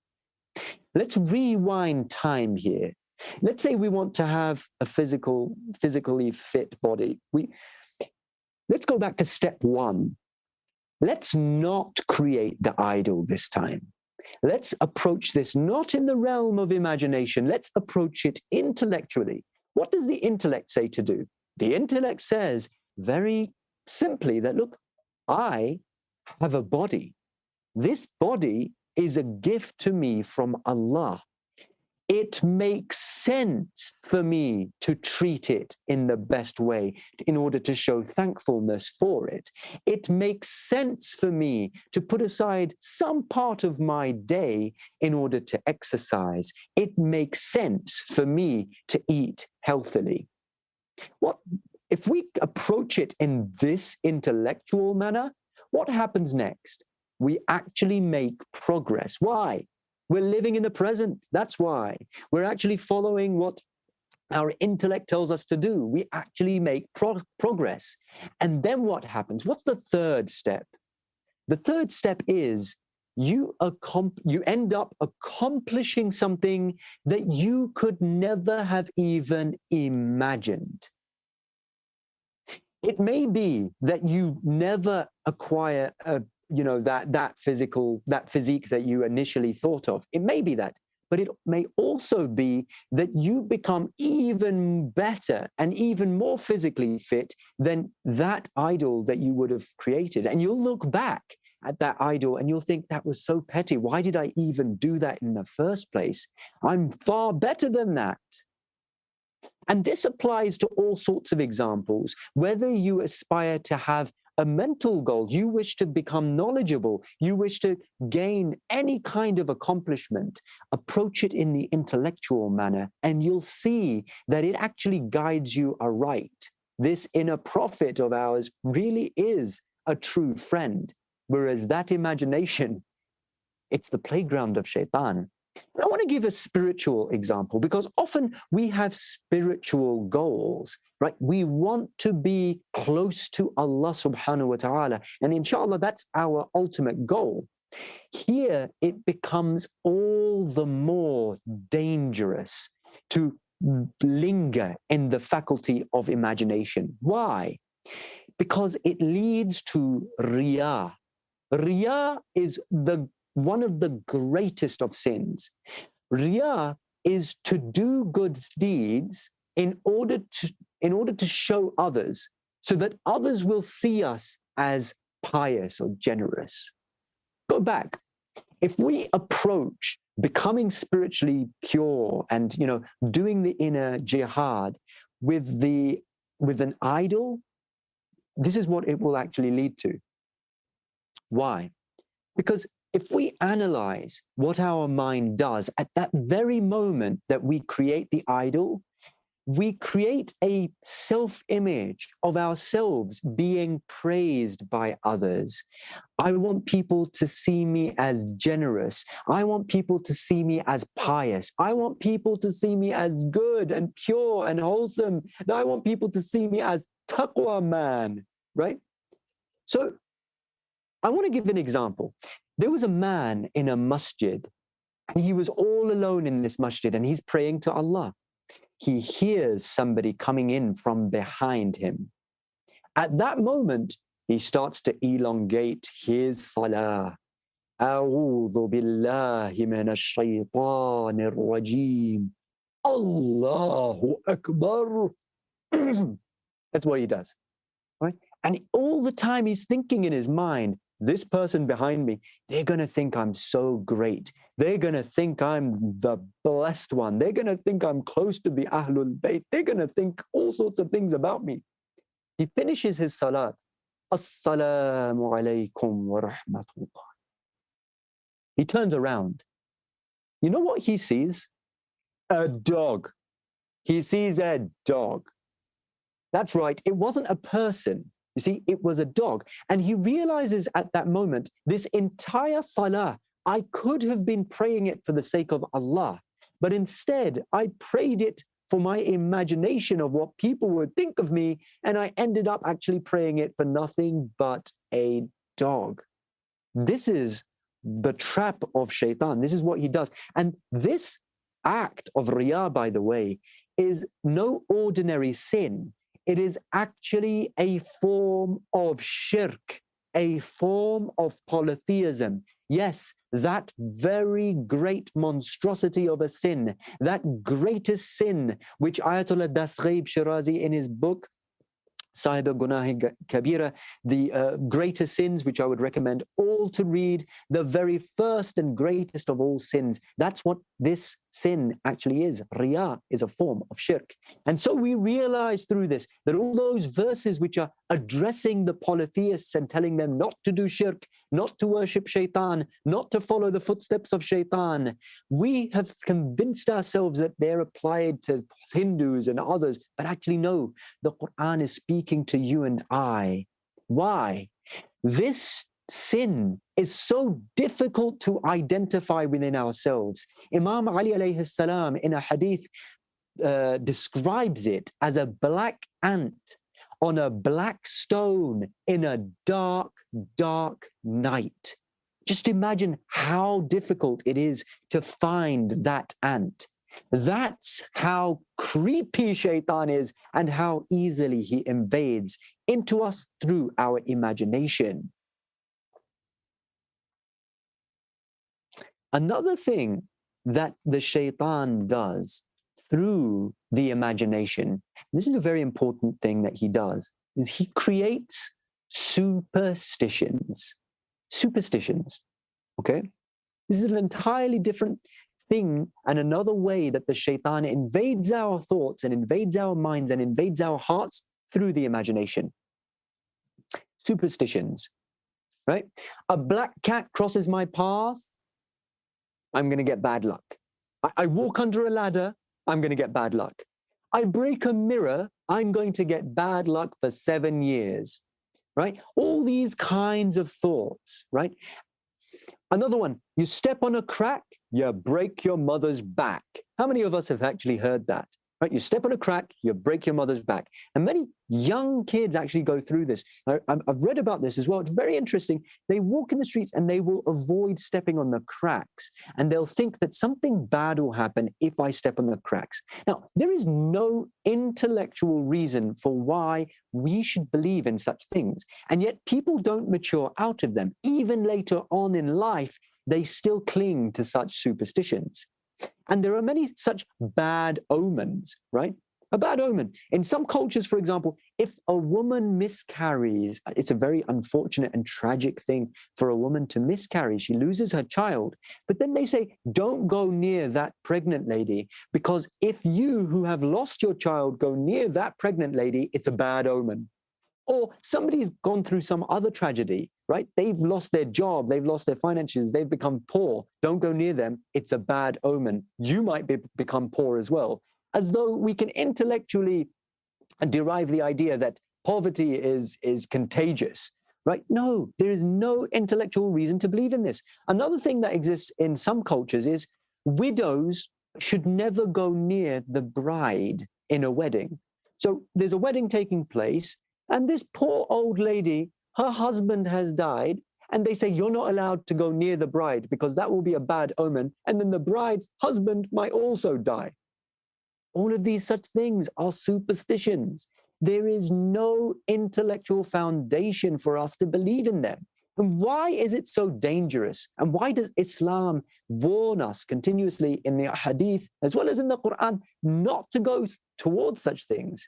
Let's rewind time here. Let's say we want to have a physically fit body. Let's go back to step 1. Let's not create the idol this time. Let's approach this not in the realm of imagination. Let's approach it intellectually. What does the intellect say to do? The intellect says very simply that, look, I have a body. This body is a gift to me from Allah. It makes sense for me to treat it in the best way in order to show thankfulness for it. It makes sense for me to put aside some part of my day in order to exercise. It makes sense for me to eat healthily. What if we approach it in this intellectual manner? What happens next? We actually make progress. Why? We're living in the present. That's why. We're actually following what our intellect tells us to do. We actually make progress. And then what happens? What's the third step? The third step is you end up accomplishing something that you could never have even imagined. It may be that you never acquire that physique that you initially thought of. It may be that, but it may also be that you become even better and even more physically fit than that idol that you would have created. And you'll look back at that idol and you'll think, that was so petty. Why did I even do that in the first place? I'm far better than that. And this applies to all sorts of examples, whether you aspire to have a mental goal, you wish to become knowledgeable, you wish to gain any kind of accomplishment, approach it in the intellectual manner, and you'll see that it actually guides you aright. This inner prophet of ours really is a true friend, whereas that imagination, it's the playground of Shaytan. I want to give a spiritual example, because often we have spiritual goals, right? We want to be close to Allah subhanahu wa ta'ala. And inshallah, that's our ultimate goal. Here, it becomes all the more dangerous to linger in the faculty of imagination. Why? Because it leads to riyah. Riyah is one of the greatest of sins. Riyah is to do good deeds in order to show others, so that others will see us as pious or generous. Go back. If we approach becoming spiritually pure and doing the inner jihad with an idol, this is what it will actually lead to. Why? Because if we analyze what our mind does at that very moment that we create the idol, we create a self-image of ourselves being praised by others. I want people to see me as generous. I want people to see me as pious. I want people to see me as good and pure and wholesome. I want people to see me as taqwa man, right? So I want to give an example. There was a man in a masjid, and he was all alone in this masjid, and he's praying to Allah. He hears somebody coming in from behind him. At that moment, he starts to elongate his salah. A'udhu billahi minash shaytanir rajim. Allahu Akbar. That's what he does, right? And all the time he's thinking in his mind, this person behind me, they're going to think I'm so great. They're going to think I'm the blessed one. They're going to think I'm close to the Ahlul Bayt. They're going to think all sorts of things about me. He finishes his salat. Assalamu alaikum wa rahmatullah. He turns around. You know what he sees? A dog. He sees a dog. That's right. It wasn't a person. You see, it was a dog. And he realizes at that moment, this entire salah, I could have been praying it for the sake of Allah, but instead I prayed it for my imagination of what people would think of me, and I ended up actually praying it for nothing but a dog. This is the trap of Shaytan. This is what he does. And this act of riyah, by the way, is no ordinary sin. It is actually a form of shirk, a form of polytheism. Yes, that very great monstrosity of a sin, that greatest sin, which Ayatollah Dasghaib Shirazi in his book, Sahib al-Gunah Kabira, the greatest sins, which I would recommend all to read, the very first and greatest of all sins. That's what this sin actually is. Riyah is a form of shirk. And so we realize through this that all those verses which are addressing the polytheists and telling them not to do shirk, not to worship Shaytan, not to follow the footsteps of Shaytan, we have convinced ourselves that they're applied to Hindus and others, but actually no, the Quran is speaking to you and I. Why? This sin is so difficult to identify within ourselves. Imam Ali alayhi salam in a hadith describes it as a black ant on a black stone in a dark, dark night. Just imagine how difficult it is to find that ant. That's how creepy Shaytan is and how easily he invades into us through our imagination. Another thing that the Shaytan does through the imagination, this is a very important thing that he does, is he creates superstitions. Superstitions, okay? This is an entirely different thing and another way that the shaitan invades our thoughts and invades our minds and invades our hearts through the imagination. Superstitions, right? A black cat crosses my path, I'm going to get bad luck. I walk under a ladder, I'm going to get bad luck. I break a mirror, I'm going to get bad luck for 7 years, right? All these kinds of thoughts, right? Another one, you step on a crack, you break your mother's back. How many of us have actually heard that? Right? You step on a crack, you break your mother's back. And many young kids actually go through this. I've read about this as well. It's very interesting. They walk in the streets and they will avoid stepping on the cracks. And they'll think that something bad will happen if I step on the cracks. Now, there is no intellectual reason for why we should believe in such things. And yet people don't mature out of them. Even later on in life, they still cling to such superstitions. And there are many such bad omens, right? A bad omen. In some cultures, for example, if a woman miscarries, it's a very unfortunate and tragic thing for a woman to miscarry. She loses her child. But then they say, don't go near that pregnant lady, because if you who have lost your child go near that pregnant lady, it's a bad omen. Or somebody's gone through some other tragedy, right? They've lost their job, they've lost their finances, they've become poor. Don't go near them. It's a bad omen. You might become poor as well. As though we can intellectually derive the idea that poverty is contagious, right? No, there is no intellectual reason to believe in this. Another thing that exists in some cultures is widows should never go near the bride in a wedding. So there's a wedding taking place, and this poor old lady, her husband has died, and they say, you're not allowed to go near the bride because that will be a bad omen. And then the bride's husband might also die. All of these such things are superstitions. There is no intellectual foundation for us to believe in them. And why is it so dangerous? And why does Islam warn us continuously in the hadith, as well as in the Quran, not to go towards such things?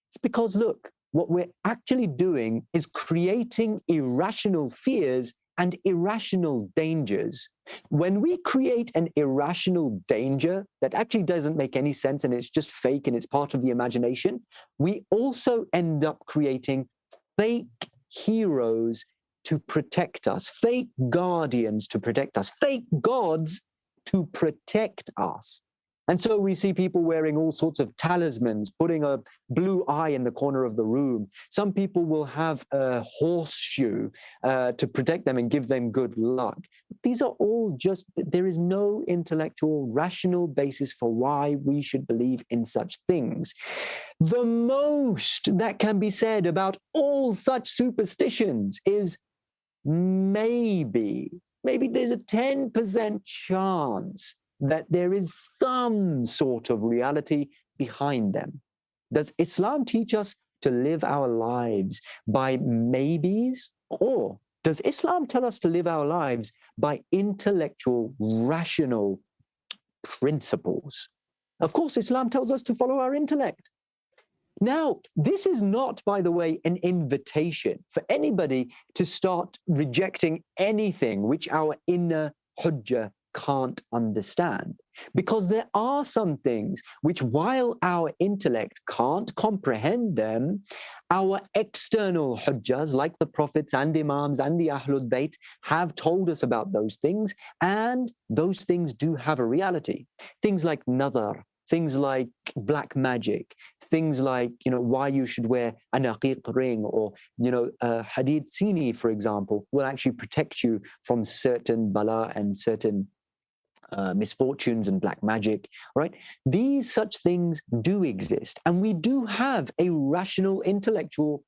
It's because, look, what we're actually doing is creating irrational fears and irrational dangers. When we create an irrational danger that actually doesn't make any sense and it's just fake and it's part of the imagination, we also end up creating fake heroes to protect us, fake guardians to protect us, fake gods to protect us. And so we see people wearing all sorts of talismans, putting a blue eye in the corner of the room. Some people will have a horseshoe to protect them and give them good luck. These are all just, there is no intellectual, rational basis for why we should believe in such things. The most that can be said about all such superstitions is maybe there's a 10% chance that there is some sort of reality behind them. Does Islam teach us to live our lives by maybes? Or does Islam tell us to live our lives by intellectual, rational principles? Of course, Islam tells us to follow our intellect. Now, this is not, by the way, an invitation for anybody to start rejecting anything which our inner hujjah can't understand, because there are some things which, while our intellect can't comprehend them, our external hujjas, like the prophets and imams and the Ahlul Bayt, have told us about those things, and those things do have a reality. Things like nadar, things like black magic, things like, why you should wear an aqiq ring, or, hadid sini, for example, will actually protect you from certain bala and certain misfortunes and black magic, right? These such things do exist, and we do have a rational intellectual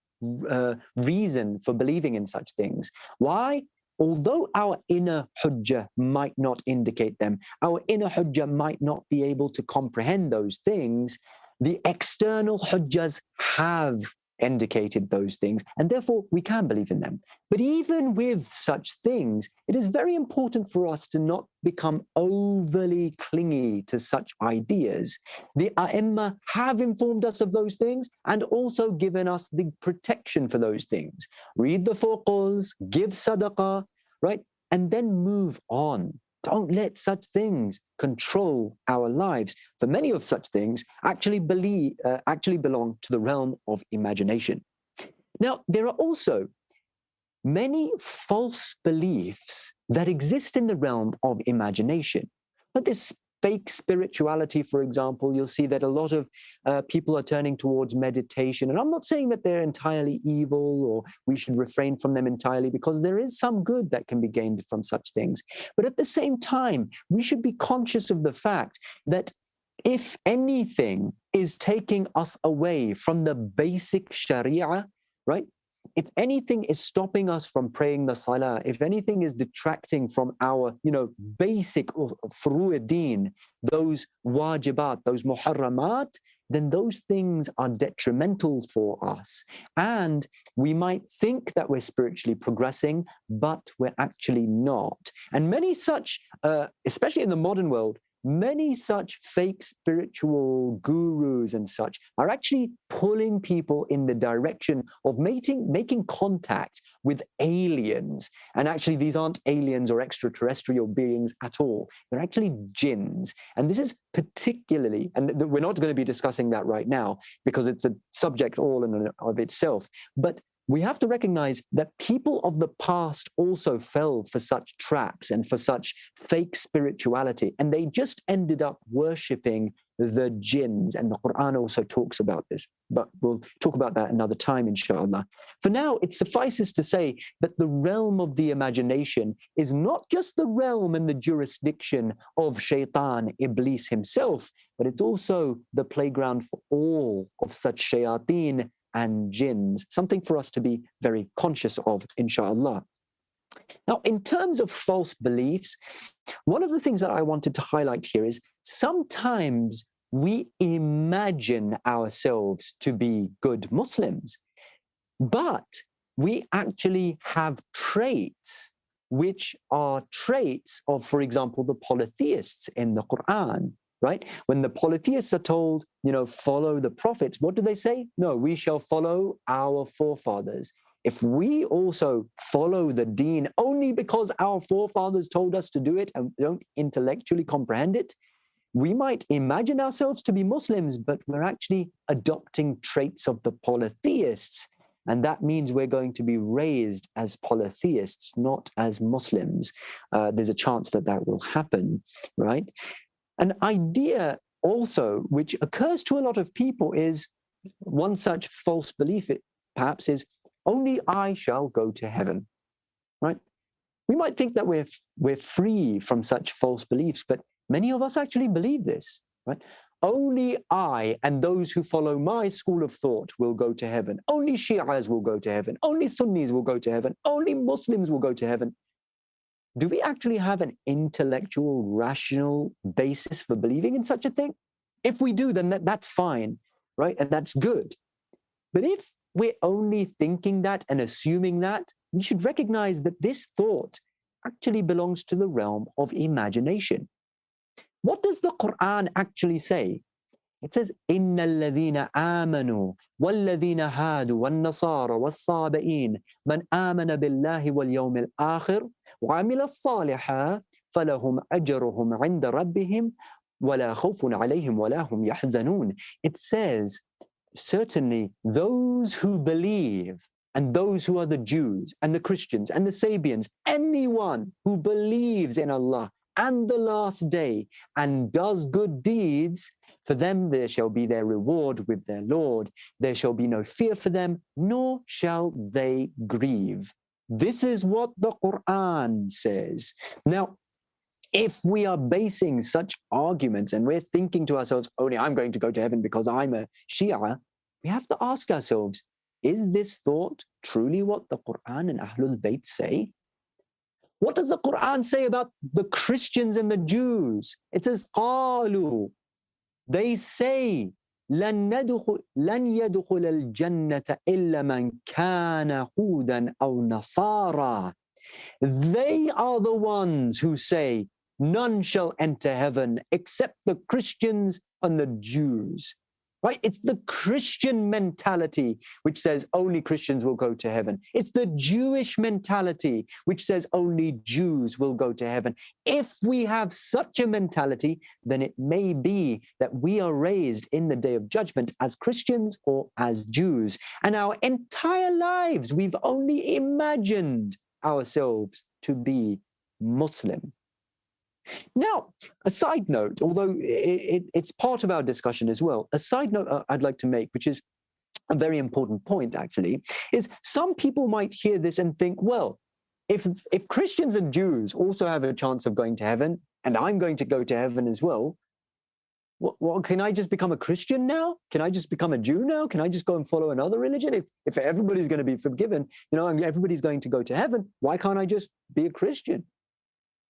reason for believing in such things. Why? Although our inner hujjah might not indicate them, our inner hujjah might not be able to comprehend those things, the external hujjas have indicated those things, and therefore we can believe in them. But even with such things, it is very important for us to not become overly clingy to such ideas. The A'imma have informed us of those things and also given us the protection for those things. Read the furqas, give sadaqah, right? And then move on. Don't let such things control our lives. For many of such things actually belong to the realm of imagination. Now, there are also many false beliefs that exist in the realm of imagination. But this fake spirituality, for example, you'll see that a lot of people are turning towards meditation. And I'm not saying that they're entirely evil or we should refrain from them entirely, because there is some good that can be gained from such things. But at the same time, we should be conscious of the fact that if anything is taking us away from the basic Sharia, right? If anything is stopping us from praying the salah, if anything is detracting from our, basic furu'ud deen, those wajibat, those muharramat, then those things are detrimental for us. And we might think that we're spiritually progressing, but we're actually not. And many such, especially in the modern world, many such fake spiritual gurus and such are actually pulling people in the direction of making contact with aliens. And actually, these aren't aliens or extraterrestrial beings at all. They're actually jinns. And this is particularly, and we're not going to be discussing that right now because it's a subject all in and of itself, but we have to recognize that people of the past also fell for such traps and for such fake spirituality, and they just ended up worshipping the jinns. And the Quran also talks about this, but we'll talk about that another time, inshallah. For now, it suffices to say that the realm of the imagination is not just the realm and the jurisdiction of Shaytan, Iblis himself, but it's also the playground for all of such shayateen and jinns, something for us to be very conscious of, inshallah. Now, in terms of false beliefs, one of the things that I wanted to highlight here is sometimes we imagine ourselves to be good Muslims, but we actually have traits which are traits of, for example, the polytheists in the Quran. Right? When the polytheists are told, follow the prophets, what do they say? No, we shall follow our forefathers. If we also follow the deen only because our forefathers told us to do it and don't intellectually comprehend it, we might imagine ourselves to be Muslims, but we're actually adopting traits of the polytheists. And that means we're going to be raised as polytheists, not as Muslims. There's a chance that that will happen, right? An idea also which occurs to a lot of people is one such false belief, perhaps, is only I shall go to heaven, right? We might think that we're free from such false beliefs, but many of us actually believe this, right? Only I and those who follow my school of thought will go to heaven. Only Shi'as will go to heaven. Only Sunnis will go to heaven. Only Muslims will go to heaven. Do we actually have an intellectual, rational basis for believing in such a thing? If we do, then that's fine, right? And that's good. But if we're only thinking that and assuming that, we should recognize that this thought actually belongs to the realm of imagination. What does the Quran actually say? It says, إِنَّ الَّذِينَ آمَنُوا وَالَّذِينَ هَادُوا وَالنَّصَارَ وَالصَّابِئِينَ مَنْ آمَنَ بِاللَّهِ وَالْيَوْمِ الْآخِرِ وَعَمِلَ الصَّالِحَاتِ فَلَهُمْ أَجْرُهُمْ عِنْدَ رَبِّهِمْ وَلَا خَوْفٌ عَلَيْهِمْ وَلَا هُمْ يَحْزَنُونَ. It says, certainly those who believe, and those who are the Jews and the Christians and the Sabians, anyone who believes in Allah and the last day and does good deeds, for them there shall be their reward with their Lord. There shall be no fear for them, nor shall they grieve. This is what the Quran says. Now, if we are basing such arguments and we're thinking to ourselves, only I'm going to go to heaven because I'm a Shia, we have to ask ourselves, is this thought truly what the Quran and Ahlul Bayt say? What does the Quran say about the Christians and the Jews? It says, قَالُوا, they say, لَن يَدْخُلَ الْجَنَّةَ إِلَّا مَنْ كَانَ هُودًا أَوْ نَصَارًا. They are the ones who say, none shall enter heaven except the Christians and the Jews. right? It's the Christian mentality which says only Christians will go to heaven. It's the Jewish mentality which says only Jews will go to heaven. If we have such a mentality, then it may be that we are raised in the day of judgment as Christians or as Jews. And our entire lives, we've only imagined ourselves to be Muslim. Now, a side note, although it's part of our discussion as well, a side note I'd like to make, which is a very important point actually, is some people might hear this and think, well, if Christians and Jews also have a chance of going to heaven, and I'm going to go to heaven as well, what can I just become a Christian now? Can I just become a Jew now? Can I just go and follow another religion? If everybody's going to be forgiven, and everybody's going to go to heaven, why can't I just be a Christian?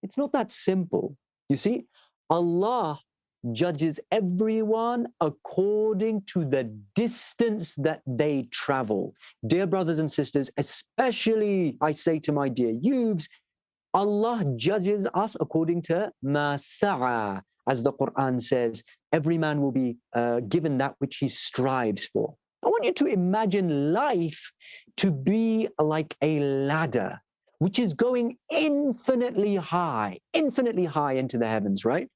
It's not that simple. You see, Allah judges everyone according to the distance that they travel. Dear brothers and sisters, especially I say to my dear youths, Allah judges us according to ma sa'a. As the Quran says, every man will be given that which he strives for. I want you to imagine life to be like a ladder, which is going infinitely high into the heavens, right?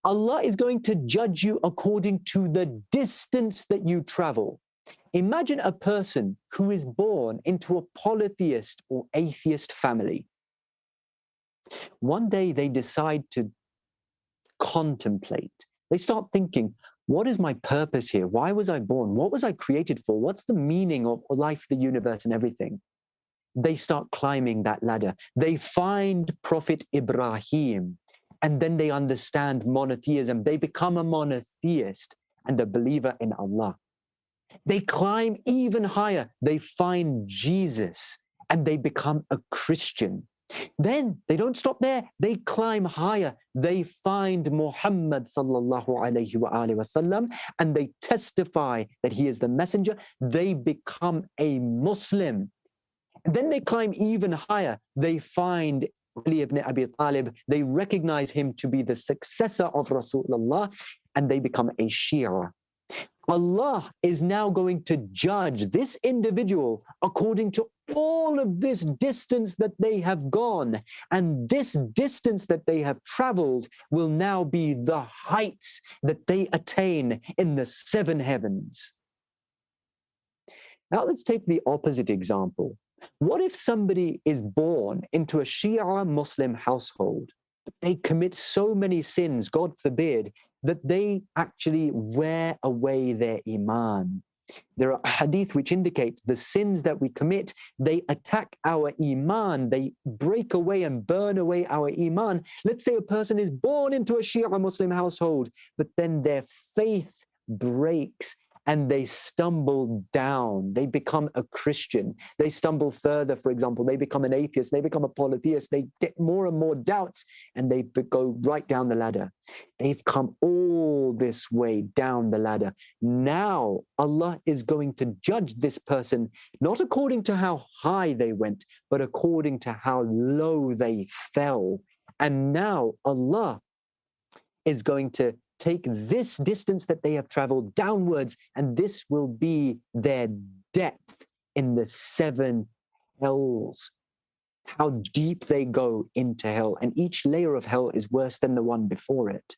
Allah is going to judge you according to the distance that you travel. Imagine a person who is born into a polytheist or atheist family. One day they decide to contemplate. They start thinking, what is my purpose here? Why was I born? What was I created for? What's the meaning of life, the universe, and everything? They start climbing that ladder. They find Prophet Ibrahim, and then they understand monotheism. They become a monotheist and a believer in Allah. They climb even higher. They find Jesus, and they become a Christian. Then they don't stop there. They climb higher. They find Muhammad sallallahu alayhi wa alihi wasallam, and they testify that he is the messenger. They become a Muslim. And then they climb even higher. They find Ali ibn Abi Talib. They recognize him to be the successor of Rasulullah, and they become a Shia. Allah is now going to judge this individual according to all of this distance that they have gone. And this distance that they have traveled will now be the heights that they attain in the 7 heavens. Now let's take the opposite example. What if somebody is born into a Shia Muslim household, but they commit so many sins, God forbid, that they actually wear away their iman? There are hadith which indicate the sins that we commit, they attack our iman, they break away and burn away our iman. Let's say a person is born into a Shia Muslim household, but then their faith breaks and they stumble down. They become a Christian. They stumble further, for example, they become an atheist, they become a polytheist, they get more and more doubts, and they go right down the ladder. They've come all this way down the ladder. Now Allah is going to judge this person, not according to how high they went, but according to how low they fell. And now Allah is going to take this distance that they have traveled downwards, and this will be their depth in the 7 hells. How deep they go into hell, and each layer of hell is worse than the one before it.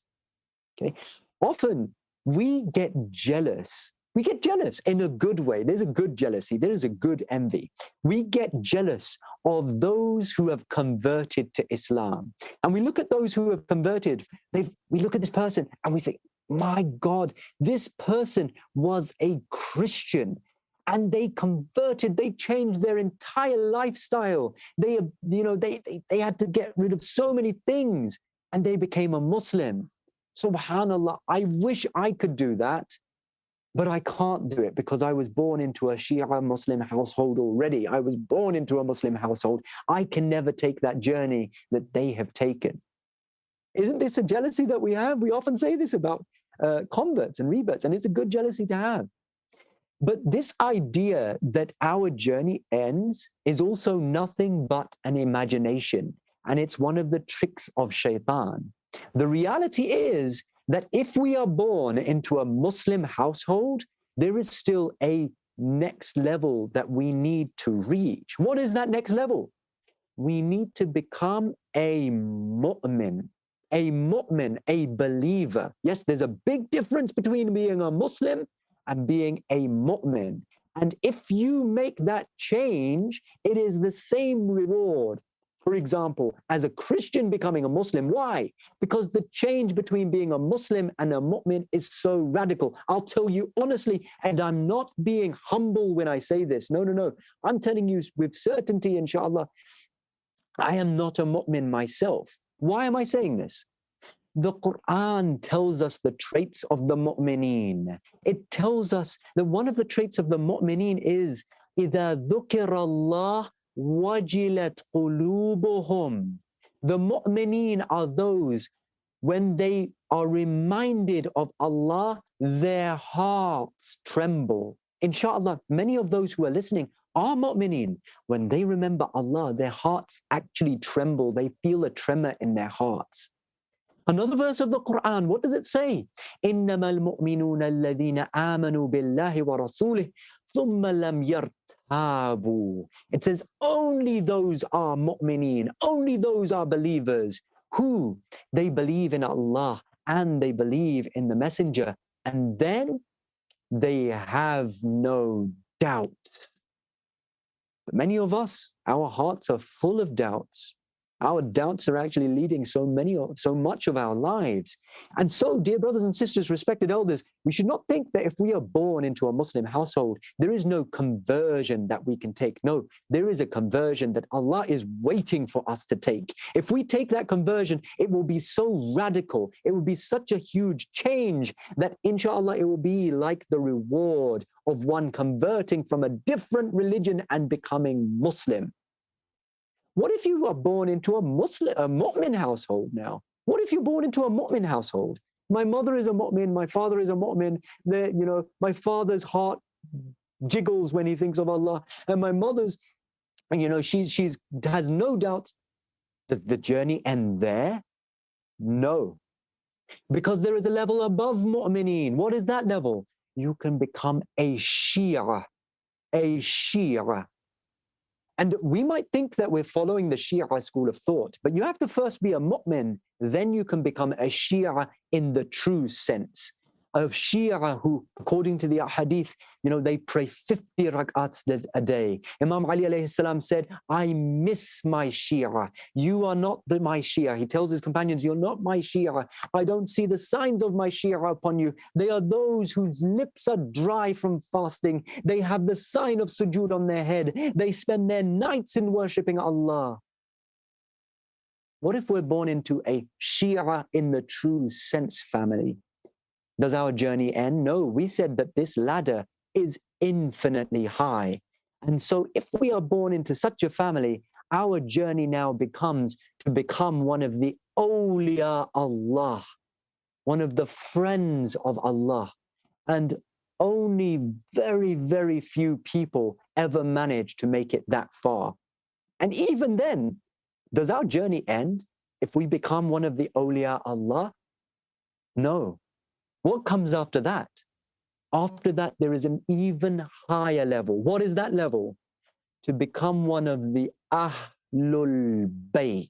Okay. Often we get jealous. We get jealous in a good way. There's a good jealousy. There is a good envy. We get jealous of those who have converted to Islam. And we look at those who have converted. We look at this person and we say, my God, this person was a Christian and they converted. They changed their entire lifestyle. They had to get rid of so many things and they became a Muslim. Subhanallah, I wish I could do that. But I can't do it because I was born into a Shia Muslim household already. I was born into a Muslim household. I can never take that journey that they have taken. Isn't this a jealousy that we have? We often say this about converts and reverts, and it's a good jealousy to have. But this idea that our journey ends is also nothing but an imagination, and it's one of the tricks of Shaytan. The reality is that if we are born into a Muslim household, there is still a next level that we need to reach. What is that next level? We need to become a mu'min, a believer. Yes, there's a big difference between being a Muslim and being a mu'min. And if you make that change, it is the same reward. For example, as a Christian becoming a Muslim. Why? Because the change between being a Muslim and a mu'min is so radical. I'll tell you honestly, and I'm not being humble when I say this. No, no, no. I'm telling you with certainty, inshallah, I am not a mu'min myself. Why am I saying this? The Quran tells us the traits of the mu'mineen. It tells us that one of the traits of the mu'mineen is إِذَا ذُكِرَ اللَّهُ وَجِلَتْ قُلُوبُهُمْ. The mu'mineen are those, when they are reminded of Allah, their hearts tremble. Inshallah, many of those who are listening are mu'mineen. When they remember Allah, their hearts actually tremble. They feel a tremor in their hearts. Another verse of the Quran, what does it say? إِنَّمَا الْمُؤْمِنُونَ الَّذِينَ آمَنُوا بِاللَّهِ وَرَسُولِهِ ثُمَّ لَمْ يَرْتَابُوا. It says only those are mu'mineen, only those are believers who they believe in Allah and they believe in the Messenger, and then they have no doubts. But many of us, our hearts are full of doubts. Our doubts are actually leading so much of our lives. And so, dear brothers and sisters, respected elders, we should not think that if we are born into a Muslim household, there is no conversion that we can take. No, there is a conversion that Allah is waiting for us to take. If we take that conversion, it will be so radical. It will be such a huge change that, inshallah, it will be like the reward of one converting from a different religion and becoming Muslim. What if you are born into a mu'min household now? What if you're born into a mu'min household? My mother is a mu'min, my father is a mu'min. My father's heart jiggles when he thinks of Allah, and my mother's, she's has no doubt. Does the journey end there? No, because there is a level above mu'mineen. What is that level? You can become a Shia, And we might think that we're following the Shia school of thought, but you have to first be a mu'min, then you can become a Shia in the true sense. A Shia who, according to the hadith, they pray 50 rak'ats a day. Imam Ali alayhi salam said, I miss my Shia. You are not my Shia. He tells his companions, you're not my Shia. I don't see the signs of my Shia upon you. They are those whose lips are dry from fasting. They have the sign of sujood on their head. They spend their nights in worshipping Allah. What if we're born into a Shia in the true sense family? Does our journey end? No, we said that this ladder is infinitely high. And so if we are born into such a family, our journey now becomes to become one of the awliya Allah, one of the friends of Allah. And only very, very few people ever manage to make it that far. And even then, does our journey end if we become one of the awliya Allah? No. What comes after that? After that, there is an even higher level. What is that level? To become one of the Ahlul Bayt.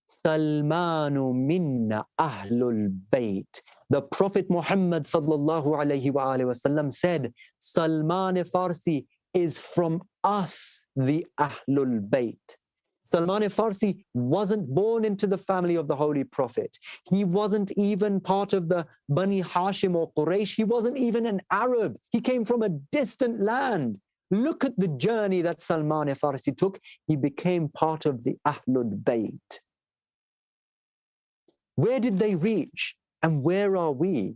Salmanu minna Ahlul Bayt. The Prophet Muhammad sallallahu alayhi wa sallam said, Salman Farsi is from us, the Ahlul Bayt. Salman Farsi wasn't born into the family of the Holy Prophet. He wasn't even part of the Bani Hashim or Quraysh. He wasn't even an Arab. He came from a distant land. Look at the journey that Salman Farsi took. He became part of the Ahlul Bayt. Where did they reach? And where are we?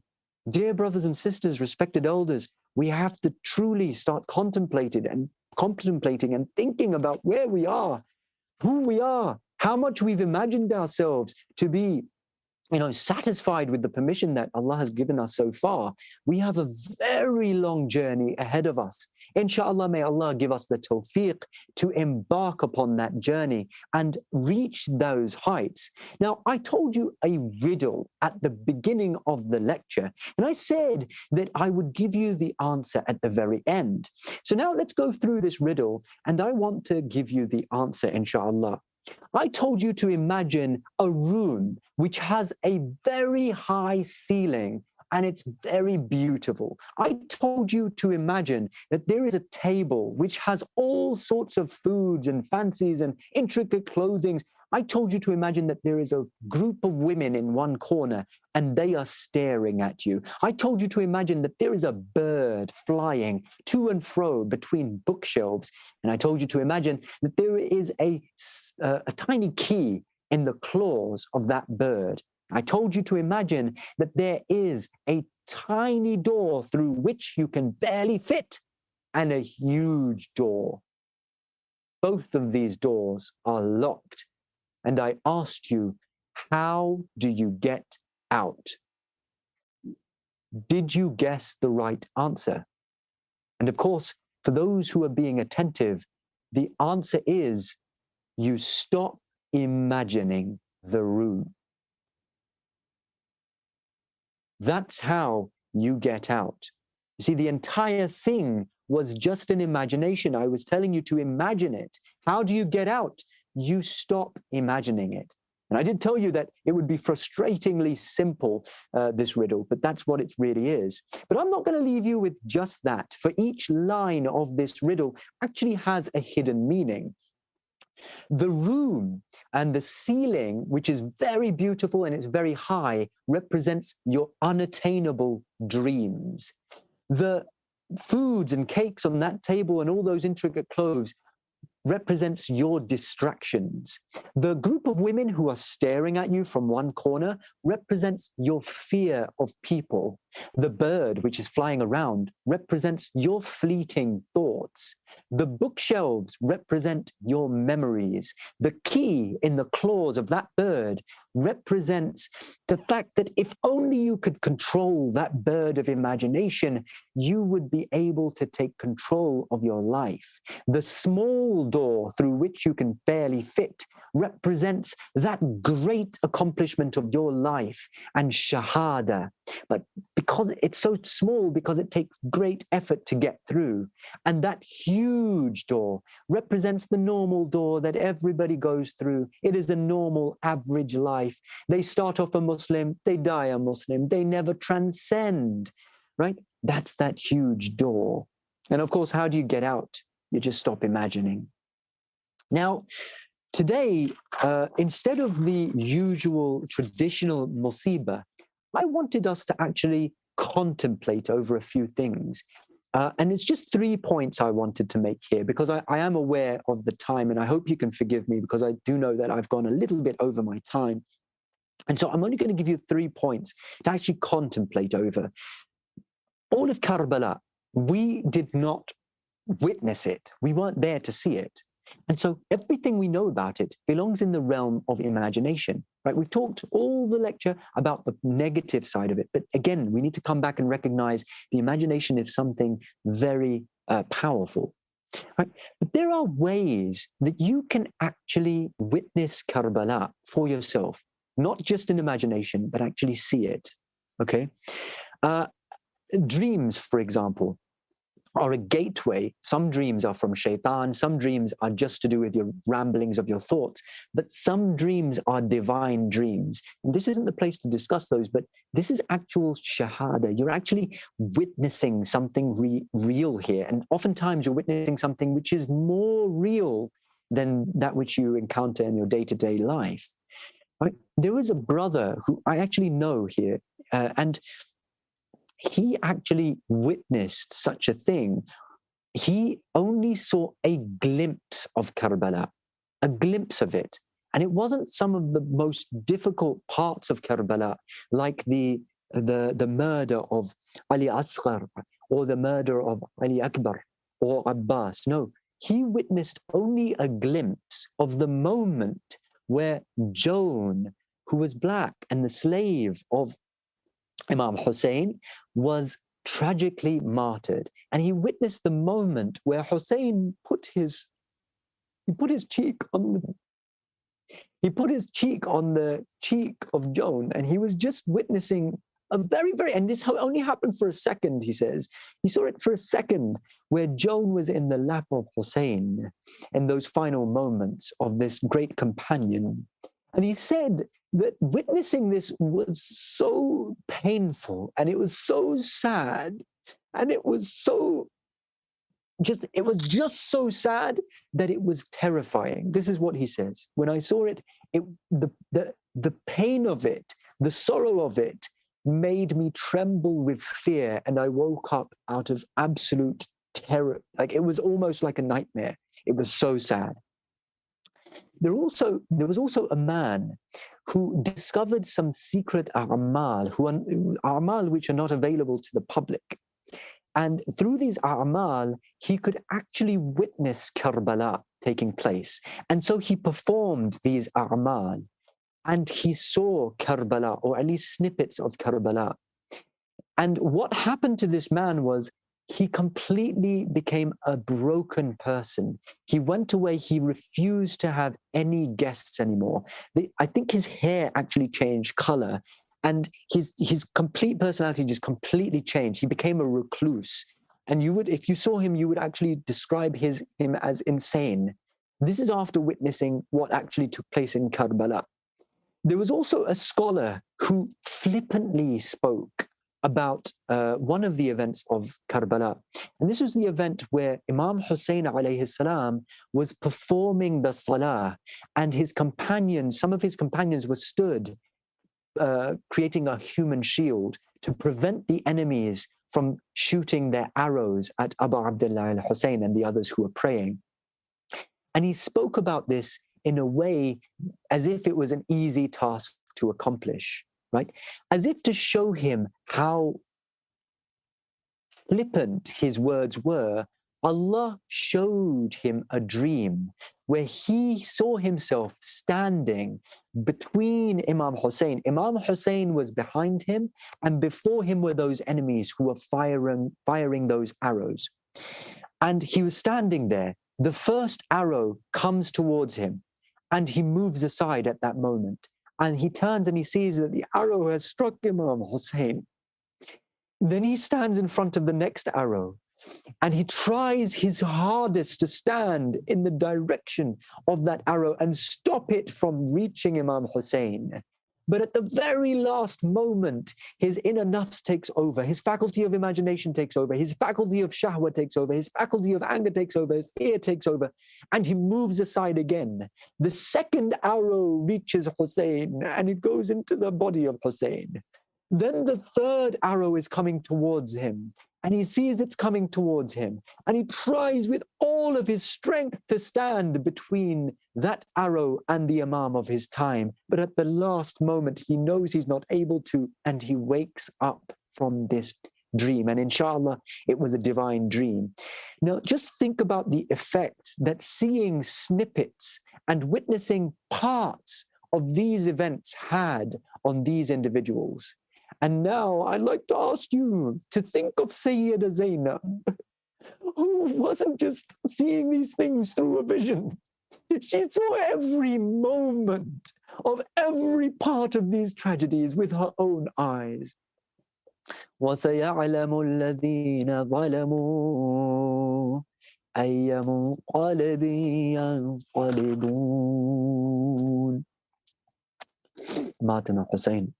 Dear brothers and sisters, respected elders, we have to truly start contemplating and thinking about where we are, who we are, how much we've imagined ourselves to be satisfied with the permission that Allah has given us so far, we have a very long journey ahead of us. Inshallah, may Allah give us the tawfiq to embark upon that journey and reach those heights. Now, I told you a riddle at the beginning of the lecture, and I said that I would give you the answer at the very end. So now let's go through this riddle, and I want to give you the answer, inshallah. I told you to imagine a room which has a very high ceiling and it's very beautiful. I told you to imagine that there is a table which has all sorts of foods and fancies and intricate clothings. I told you to imagine that there is a group of women in one corner and they are staring at you. I told you to imagine that there is a bird flying to and fro between bookshelves. And I told you to imagine that there is a tiny key in the claws of that bird. I told you to imagine that there is a tiny door through which you can barely fit and a huge door. Both of these doors are locked. And I asked you, how do you get out? Did you guess the right answer? And of course, for those who are being attentive, the answer is you stop imagining the room. That's how you get out. You see, the entire thing was just an imagination. I was telling you to imagine it. How do you get out? You stop imagining it. And I did tell you that it would be frustratingly simple, this riddle, but that's what it really is. But I'm not going to leave you with just that. For each line of this riddle actually has a hidden meaning. The room and the ceiling, which is very beautiful and it's very high, represents your unattainable dreams. The foods and cakes on that table and all those intricate clothes represents your distractions. The group of women who are staring at you from one corner represents your fear of people. The bird which is flying around represents your fleeting thoughts. The bookshelves represent your memories. The key in the claws of that bird represents the fact that if only you could control that bird of imagination, you would be able to take control of your life. The small door through which you can barely fit represents that great accomplishment of your life and shahada. But because it's so small, because it takes great effort to get through. And that huge door represents the normal door that everybody goes through. It is a normal, average life. They start off a Muslim, they die a Muslim, they never transcend, right? That's that huge door. And of course, how do you get out? You just stop imagining. Now, today, instead of the usual traditional musibah, I wanted us to actually contemplate over a few things. And it's just 3 points I wanted to make here, because I am aware of the time, and I hope you can forgive me, because I do know that I've gone a little bit over my time. And so I'm only going to give you 3 points to actually contemplate over. All of Karbala, we did not witness it. We weren't there to see it. And so everything we know about it belongs in the realm of imagination, right? We've talked all the lecture about the negative side of it. But again, we need to come back and recognize the imagination is something very powerful, right? But there are ways that you can actually witness Karbala for yourself, not just in imagination, but actually see it, okay? Dreams, for example, are a gateway. Some dreams are from Shaytan, some dreams are just to do with your ramblings of your thoughts, but some dreams are divine dreams. And this isn't the place to discuss those, but this is actual shahada. You're actually witnessing something real here. And oftentimes you're witnessing something which is more real than that which you encounter in your day-to-day life. Right? There is a brother who I actually know here, and he actually witnessed such a thing. He only saw a glimpse of Karbala, a glimpse of it. And it wasn't some of the most difficult parts of Karbala, like the murder of Ali Asghar or the murder of Ali Akbar or Abbas. No, he witnessed only a glimpse of the moment where Joan who was black and the slave of Imam Hussein, was tragically martyred. And he witnessed the moment where Hussein put his cheek on the cheek of Joan, and he was just witnessing a very, and this only happened for a second, he says. He saw it for a second, where Joan was in the lap of Hussein in those final moments of this great companion. And he said that witnessing this was so painful, and it was so sad, and it was just so sad that it was terrifying. This is what he says. When I saw it, the pain of it, the sorrow of it, made me tremble with fear, and I woke up out of absolute terror. Like, it was almost like a nightmare. It was so sad. There was also a man who discovered some secret a'mal which are not available to the public. And through these a'mal, he could actually witness Karbala taking place. And so he performed these a'mal, and he saw Karbala, or at least snippets of Karbala. And what happened to this man was he completely became a broken person. He went away, he refused to have any guests anymore. I think his hair actually changed color, and his complete personality just completely changed. He became a recluse. And if you saw him, you would actually describe him as insane. This is after witnessing what actually took place in Karbala. There was also a scholar who flippantly spoke about one of the events of Karbala. And this was the event where Imam Hussein alayhi salam was performing the salah, and some of his companions were stood creating a human shield to prevent the enemies from shooting their arrows at Abu Abdullah al-Hussein and the others who were praying. And he spoke about this in a way as if it was an easy task to accomplish, right? As if to show him how flippant his words were. Allah showed him a dream where he saw himself standing between Imam Hussein. Imam Hussein was behind him, and before him were those enemies who were firing those arrows. And he was standing there. The first arrow comes towards him, and he moves aside at that moment. And he turns and he sees that the arrow has struck Imam Hussein. Then he stands in front of the next arrow, and he tries his hardest to stand in the direction of that arrow and stop it from reaching Imam Hussein. But at the very last moment, his inner nafs takes over, his faculty of imagination takes over, his faculty of shahwa takes over, his faculty of anger takes over, his fear takes over, and he moves aside again. The second arrow reaches Hussein, and it goes into the body of Hussein. Then the third arrow is coming towards him, and he sees it's coming towards him, and he tries with all of his strength to stand between that arrow and the Imam of his time. But at the last moment, he knows he's not able to, and he wakes up from this dream. And inshallah, it was a divine dream. Now, just think about the effect that seeing snippets and witnessing parts of these events had on these individuals. And now I'd like to ask you to think of Sayyida Zainab, who wasn't just seeing these things through a vision. She saw every moment of every part of these tragedies with her own eyes. وَسَيَعْلَمُ الَّذِينَ ظَلَمُوا أَيَّ مُنقَلِبٍ يَنقَلِبُونَ. ماتنا حسين.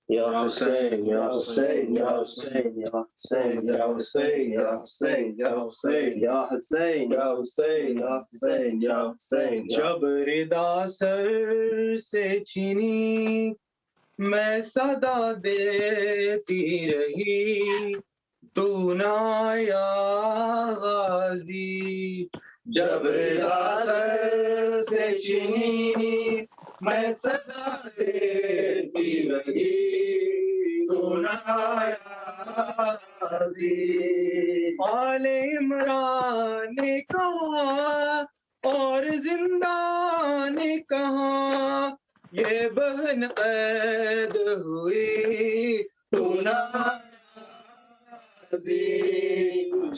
Ya Hussein, Ya Hussein, Ya Hussein, Ya Hussein, Ya Hussein, Ya Hussein, Ya Hussein, Ya Hussein, Ya Hussein, Ya Hussein, Ya Hussein. जब रिदा sir से छीनी मैं सदा देती रही तू ना आया गाजी जब रिदा सर से छीनी मैं सदा देती रही तू ना आया आले इमरान ने कहा और जिंदा ने कहा ये बहन कैद हुई तू नाराज़ी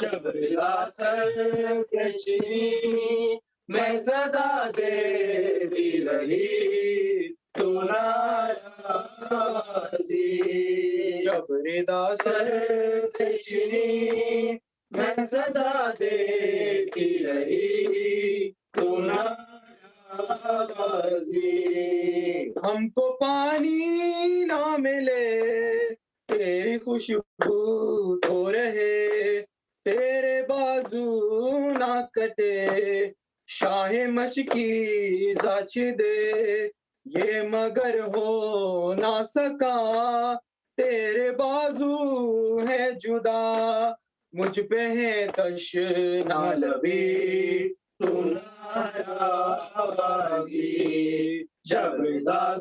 जब सर के चीनी मैं सदा देती रही तू नाराज़ी जब सर के चीनी मैं सदा देती रही तू नाराज़ी हमको पानी ना मिले तेरी खुशबू तो रहे तेरे बाजू ना कटे शाहे मशकी जाच दे ये मगर हो ना सका तेरे बाजू है जुदा मुझ पे है तशना लबी तू नाराज़ी जब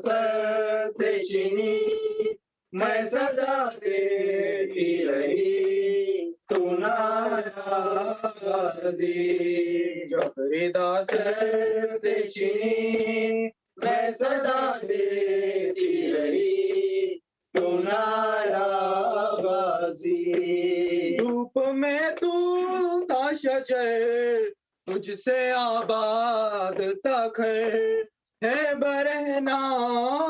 सर से चीनी मैं सदा देती रही तू नाराज़ी जब सर से चीनी मैं सदा देती रही तू नाराज़ी धूप में तू था शजर तुझसे आबाद था घर है बरहना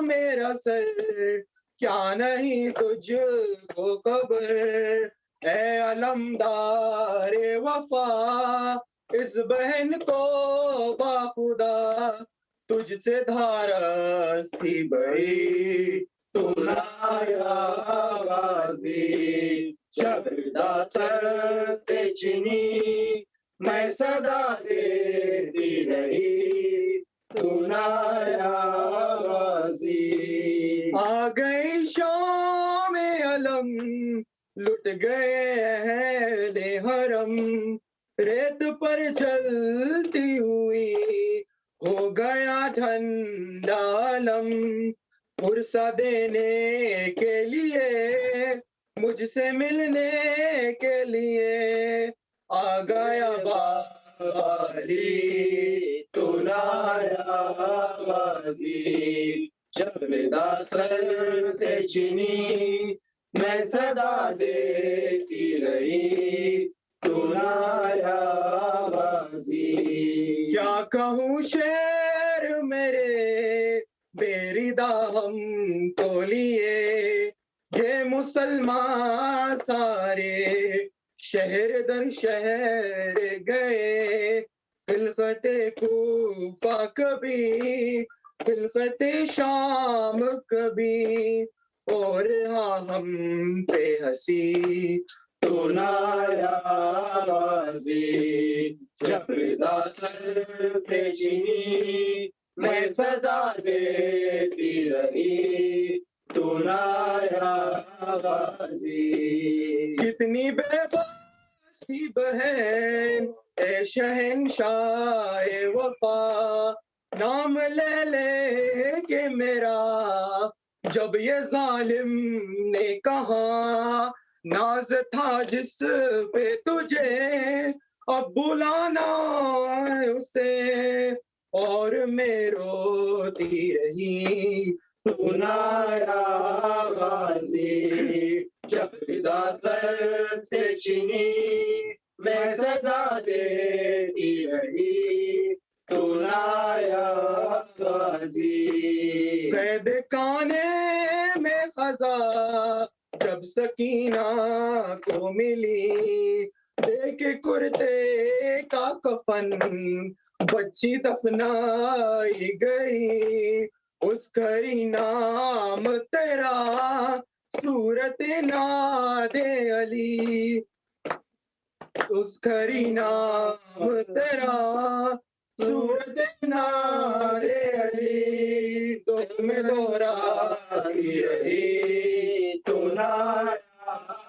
मेरा सर क्या नहीं तुझको खबर है अलमदारे वफा इस बहन को बाखुदा तुझसे धारस थी बड़ी तू नाराज़ी जब सर से चीनी मैं सदा देती रही तू नाराज़ी आ गई शाम अलम लुट गए अहले हरम रेत पर चलती हुई हो गया ठंडा अलम पुरसा देने के लिए मुझसे मिलने के लिए आ गया बारी तू नाराज़ी जब सर से चीनी मैं सदा देती रही तू नाराज़ी क्या कहूँ शेर मेरे बेरिदा हम तो लिए ये मुसलमान सारे शहर दर शहर गए खिलकते कूफा कभी खिलकते शाम कभी और हाँ हम पे हंसी तू नाराज़ी जब सर से चीनी मैं सदा देती रही तू नाराज़ी कितनी बेबसी बहन ए शहंशाह वफा नाम ले ले के मेरा जब ये जालिम ने कहा नाज था जिस पे तुझे अब बुलाना है उसे और मैं रोती रही तू नाराज़ी जब सर से चीनी मैं सदा देती रही तू नाराज़ी कैद खाने में खजा जब सकीना को मिली देख कुर्ते का कफन बच्ची दफनाई गई उस घरी नाम तेरा सूरत नादे अली उस घरी नाम तेरा सूरत नादे अली तुम में दोहरा रही तू नाराज़ी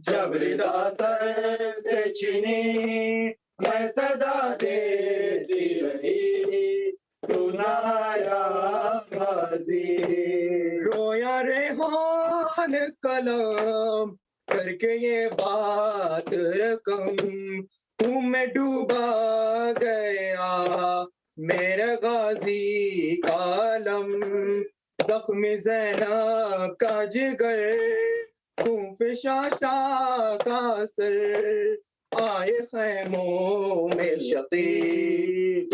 जब सर से चीनी मैं सदा देती रही तू नाराज़ी रोया रेहान कुरान कलाम करके ये बात रकम हूँ मैं डूबा गया मेरे गाजी कालम जख्मी ज़ैनब का जिगर शाशा का सर आए खैमों में शकी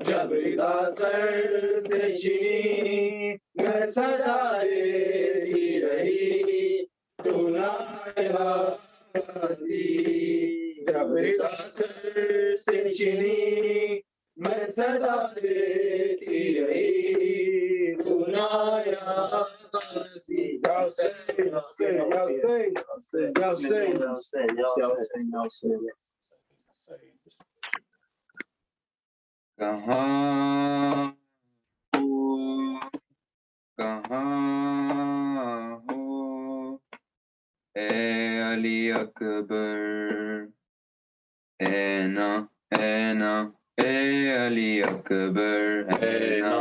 जबरीदा सर से चीनी मैं सदा देती रही तू ना जबरीदा सर से चीनी मैं सदा देती रही तू ना कहाँ हो ए अली अकबर ए ना ए अली अकबर ए ना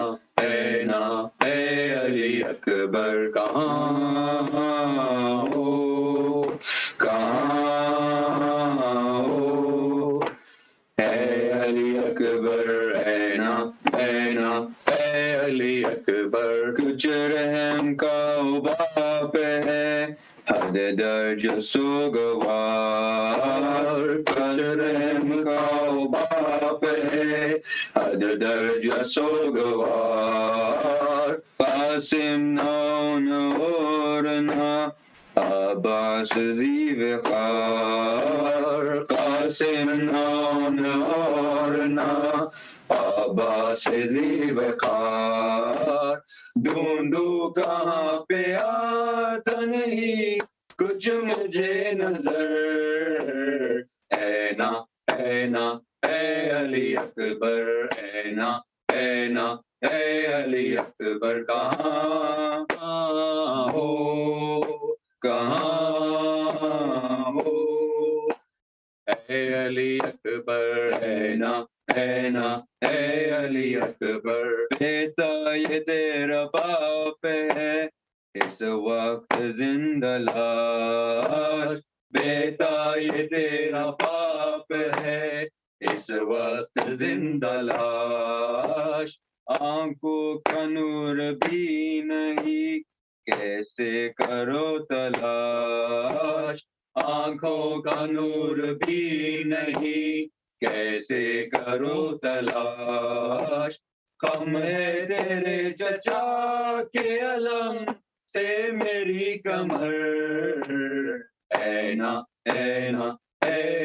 ए अली अकबर कहाँ हो ए अली अकबर ए ना ए अली अकबर कुछ रहम का बाप है हद दर्ज सुगवार कुछ रहम का बाप है हद दर्ज सुगवार कासिम नौन और ना अब्बास ज़ीवकार कासिम नौन और ना अब्बास ज़ीवकार ढूंढूं कहाँ पे आता नहीं कुछ मुझे नजर ऐ ना ए अली अकबर ऐ ना ए अली अकबर कहाँ हो ए अली अकबर ऐ ना ए अली अकबर बेटा ये तेरा बाप है इस वक्त जिंदा लाश बेटा ये तेरा बाप है इस वक्त जिंदा लाश आंखों का नूर भी नहीं कैसे करो तलाश आंखों का नूर भी नहीं कैसे करो तलाश कम है तेरे चचा के अलम से मेरी कमर ऐ ना ए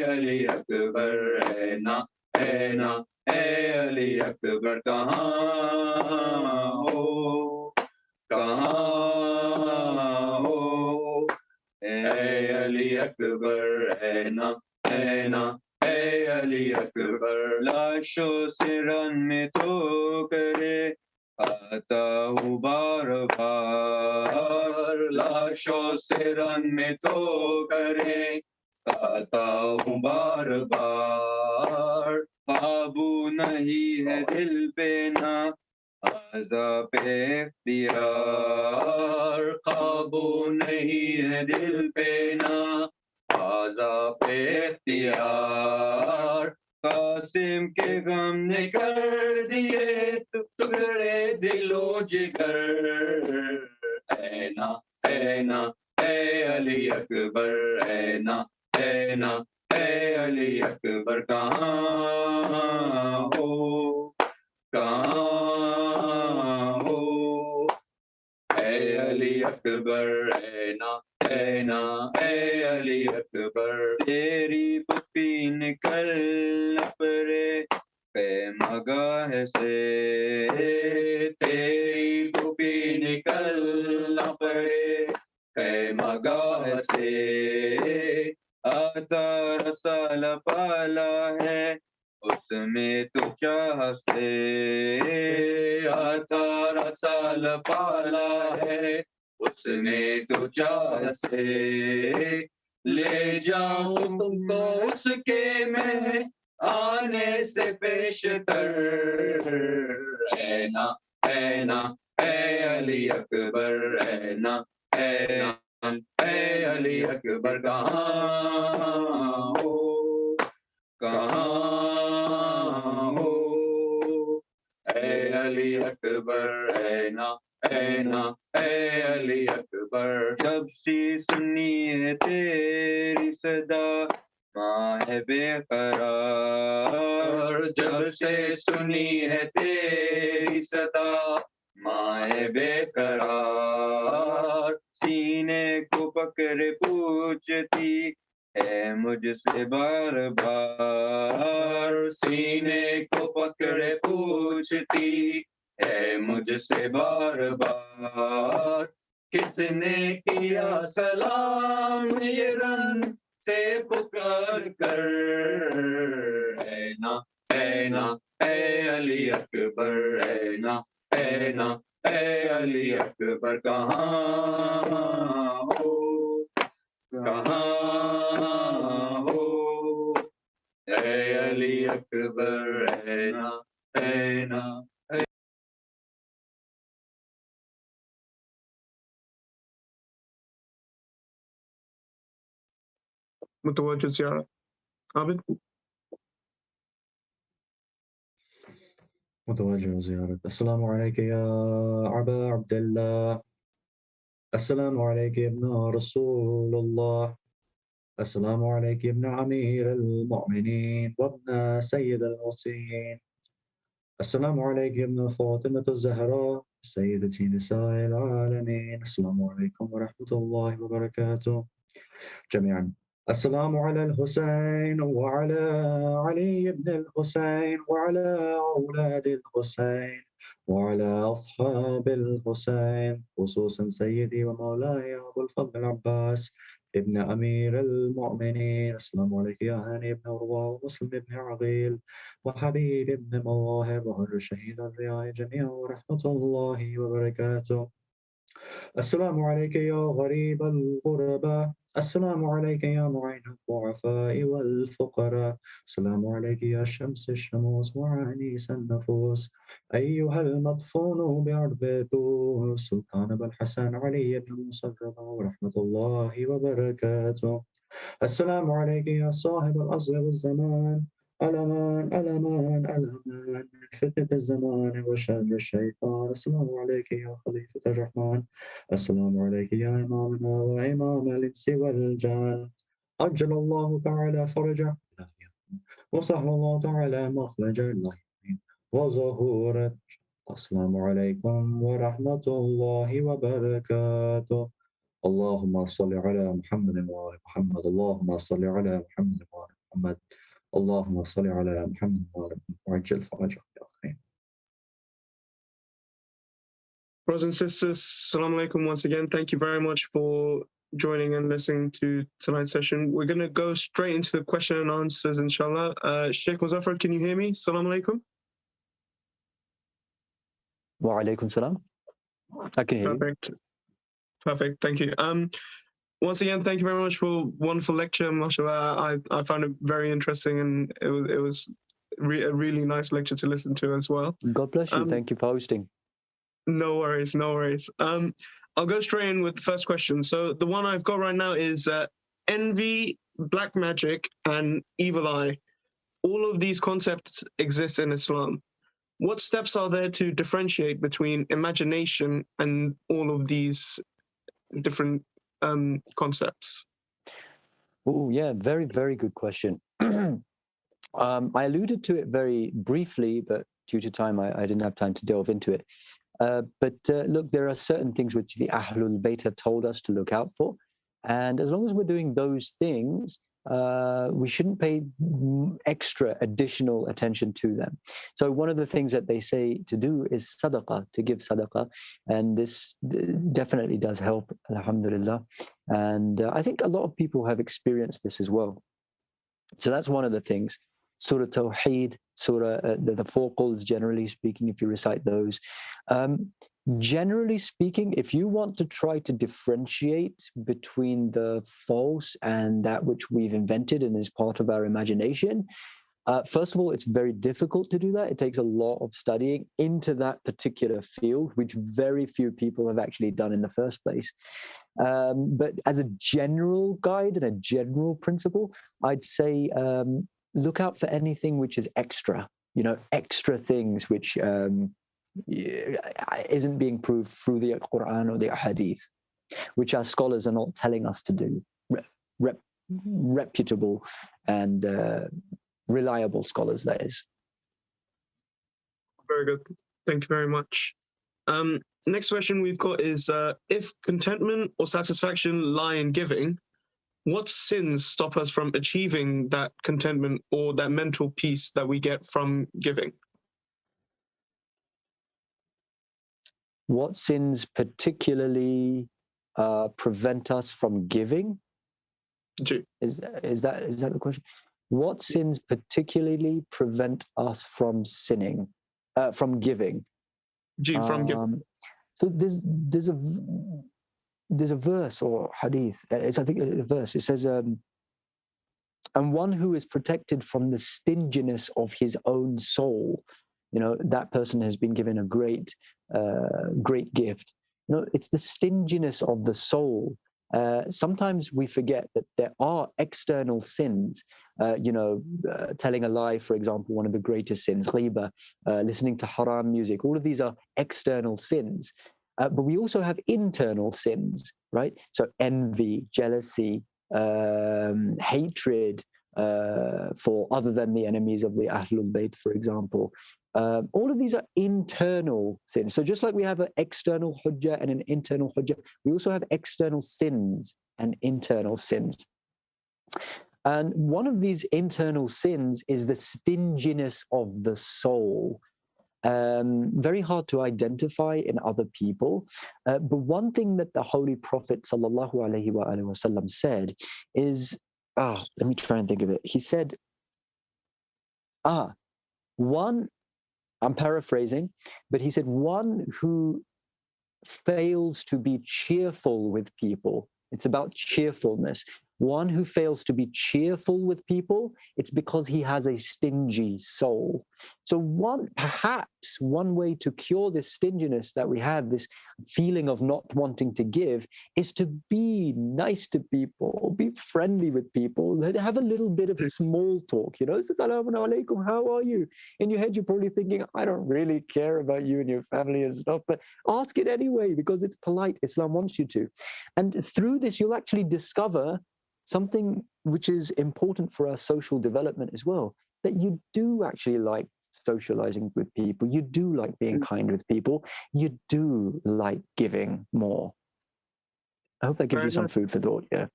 अली अकबर ऐ ना ए अली अकबर कहाँ हो ए अली अकबर ऐ ना ए अली अकबर लाशों से रन में तो करे आता हूँ बार बार लाशों से रन में तो करे आता हूँ बार बार काबू नहीं है दिल पे ना आज़ा पे इख्तियार काबू नहीं है दिल पे ना आज़ा पे इख्तियार कासिम के गम ने कर दिए टुकड़े दिलो जिगर ऐ ना ए अली अकबर ऐ ना ए अली अकबर कहाँ हो ए अली अकबर ऐ ना ए अली अकबर तेरी पप्पी निकल न परे मगाह से तेरी पप्पी निकल न परे मगाह से आता रसाल पाला है उसमें तो चाह से आता रसाल पाला है उसने तो चाह से ले जाऊं तुमको उसके में आने से पेशतर ऐ ना अली अकबर ऐना अली अकबर कहाँ हो अली अकबर ऐना अली अकबर जब सी सुनी है तेरी सदा माँ है बेकरार जब से सुनी है तेरी सदा माँ है बेकरार सीने को पकड़े पूछती है मुझसे बार बार सीने को पकड़े पूछती है मुझसे बार बार किसने किया सलाम ये रन से पुकार कर ऐना अली अकबर ऐना अली अकबर कहाँ हो अली अकबर ऐना متواجد زيارة عابد. متوجه زيارة. السلام عليك يا أبا عبد الله. السلام عليك يا ابن رسول الله. السلام عليك يا ابن أمير المؤمنين وابن سيد المرسلين. السلام عليك يا ابن فاطمة الزهراء سيدتي نساء العالمين. السلام عليكم ورحمة الله وبركاته جميعا. السلام على الحسين وعلى علي بن الحسين وعلى أولاد الحسين وعلى أصحاب الحسين خصوصا سيدي ومولاي أبو الفضل العباس ابن أمير المؤمنين. السلام عليك يا هاني بن عروة ومسلم بن عقيل وحبيب بن مواهب وهر الشهيد الرياء جميعا ورحمة الله وبركاته. السلام عليك يا غريب الغرباء. السلام عليك يا معين الضعفاء والفقراء. السلام عليك يا شمس الشموس وعنيس النفوس أيها المدفون بأرض طور سلطان أبو الحسن علي بن مصرف ورحمة الله وبركاته. السلام عليك يا صاحب العصر والزمان. الأمان الأمان الأمان من فتنة الزمان وشر الشيطان. السلام عليك يا خليفة الرحمن. السلام عليك يا إمامنا وإمام الإنس والجان. أجل الله تعالى فرجه وسهل الله تعالى مخرج اللهين وظهور. السلام عليكم ورحمة الله وبركاته. اللهم صل على محمد وآل محمد. اللهم صل على محمد وآل محمد. اللهم صل على محمد وآل محمد وعجل فرجه يا أخي. Brothers and sisters, Assalamu alaikum once again. Thank you very much for joining and listening to tonight's session. We're going to go straight into the question and answers, inshallah. Shaykh Muzaffer, can you hear me? Assalamu alaikum. Wa alaikum salam. I can hear Perfect. Perfect. Thank you. Once again, thank you very much for a wonderful lecture. MashaAllah, I found it very interesting, and it was a really nice lecture to listen to as well. you. God bless you. Thank you for hosting. No worries, no worries. I'll go straight in with the first question. So the one I've got right now is envy, black magic, and evil eye. All of these concepts exist in Islam. What steps are there to differentiate between imagination and all of these different concepts? Oh, yeah, very, very good question. I alluded to it very briefly, but due to time, I didn't have time to delve into it. But look, there are certain things which the Ahlul Bayt have told us to look out for. And as long as we're doing those things, we shouldn't pay extra additional attention to them. So one of the things that they say to do is sadaqah, to give sadaqah. And this definitely does help, alhamdulillah. And I think a lot of people have experienced this as well. So that's one of the things. Surah Tawheed, Surah, the four quls, generally speaking, if you recite those. Generally speaking, if you want to try to differentiate between the false and that which we've invented and is part of our imagination, First of all, it's very difficult to do that. It takes a lot of studying into that particular field, which very few people have actually done in the first place. But as a general guide and a general principle, I'd say look out for anything which is extra, extra things which isn't being proved through the Quran or the Hadith, which our scholars are not telling us to do. Reputable and reliable scholars, that is. Very good. Thank you very much. Next question we've got is, if contentment or satisfaction lie in giving, what sins stop us from achieving that contentment or that mental peace that we get from giving? What sins particularly prevent us from giving? Is that the question? What sins particularly prevent us from sinning, from giving? From giving. So there's a verse or hadith. It's, I think, a verse. It says, "And one who is protected from the stinginess of his own soul, that person has been given a great gift." It's the stinginess of the soul. Sometimes we forget that there are external sins, telling a lie, for example, one of the greatest sins, ghiba, listening to haram music. All of these are external sins. But we also have internal sins, right? So envy, jealousy, hatred for other than the enemies of the Ahlul Bayt, for example. All of these are internal sins. So just like we have an external hujjah and an internal hujjah, we also have external sins and internal sins. And one of these internal sins is the stinginess of the soul. Very hard to identify in other people. But one thing that the Holy Prophet ﷺ said is, let me try and think of it. He said, one, I'm paraphrasing, but he said, one who fails to be cheerful with people, it's about cheerfulness. One who fails to be cheerful with people, it's because he has a stingy soul. So perhaps one way to cure this stinginess that we have, this feeling of not wanting to give, is to be nice to people, be friendly with people, have a little bit of small talk, Assalamu alaikum, how are you? In your head, you're probably thinking, I don't really care about you and your family and stuff, but ask it anyway because it's polite. Islam wants you to. And through this, you'll actually discover something which is important for our social development as well, that you do actually like socializing with people, you do like being kind with people, you do like giving more. I hope that gives you some food for thought. Yeah.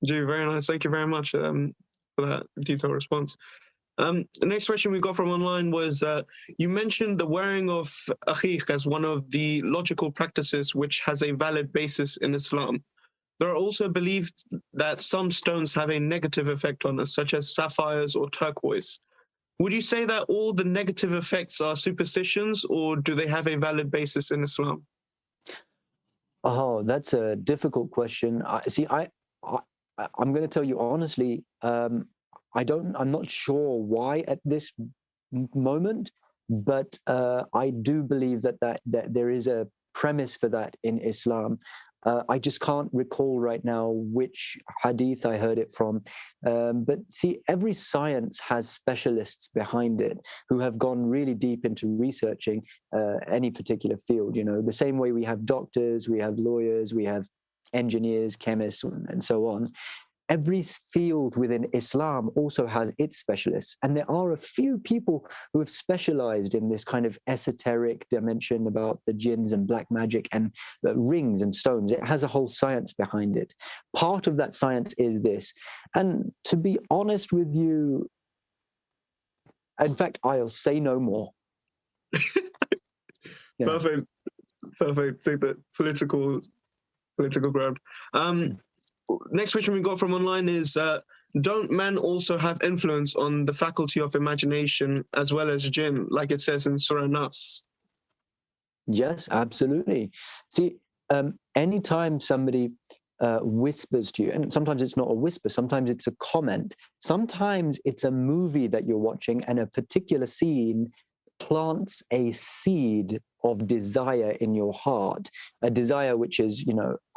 Very nice. Thank you very much for that detailed response. The next question we got from online was, you mentioned the wearing of aqiq as one of the logical practices which has a valid basis in Islam. There are also beliefs that some stones have a negative effect on us, such as sapphires or turquoise. Would you say that all the negative effects are superstitions, or do they have a valid basis in Islam? Oh, that's a difficult question. I'm going to tell you honestly, I'm not sure why at this moment, but I do believe that there is a premise for that in Islam. I just can't recall right now which hadith I heard it from. But see, every science has specialists behind it who have gone really deep into researching any particular field. The same way we have doctors, we have lawyers, we have engineers, chemists, and so on. Every field within Islam also has its specialists. And there are a few people who have specialized in this kind of esoteric dimension about the jinns and black magic and rings and stones. It has a whole science behind it. Part of that science is this. And to be honest with you, in fact, I'll say no more. Yeah. Perfect. Take the political ground. Next question we got from online is, don't men also have influence on the faculty of imagination as well as jinn, like it says in Surah Nas? Yes, absolutely. See, anytime somebody, whispers to you. And sometimes it's not a whisper, sometimes it's a comment. Sometimes it's a movie that you're watching and a particular scene plants a seed of desire in your heart, a desire which is,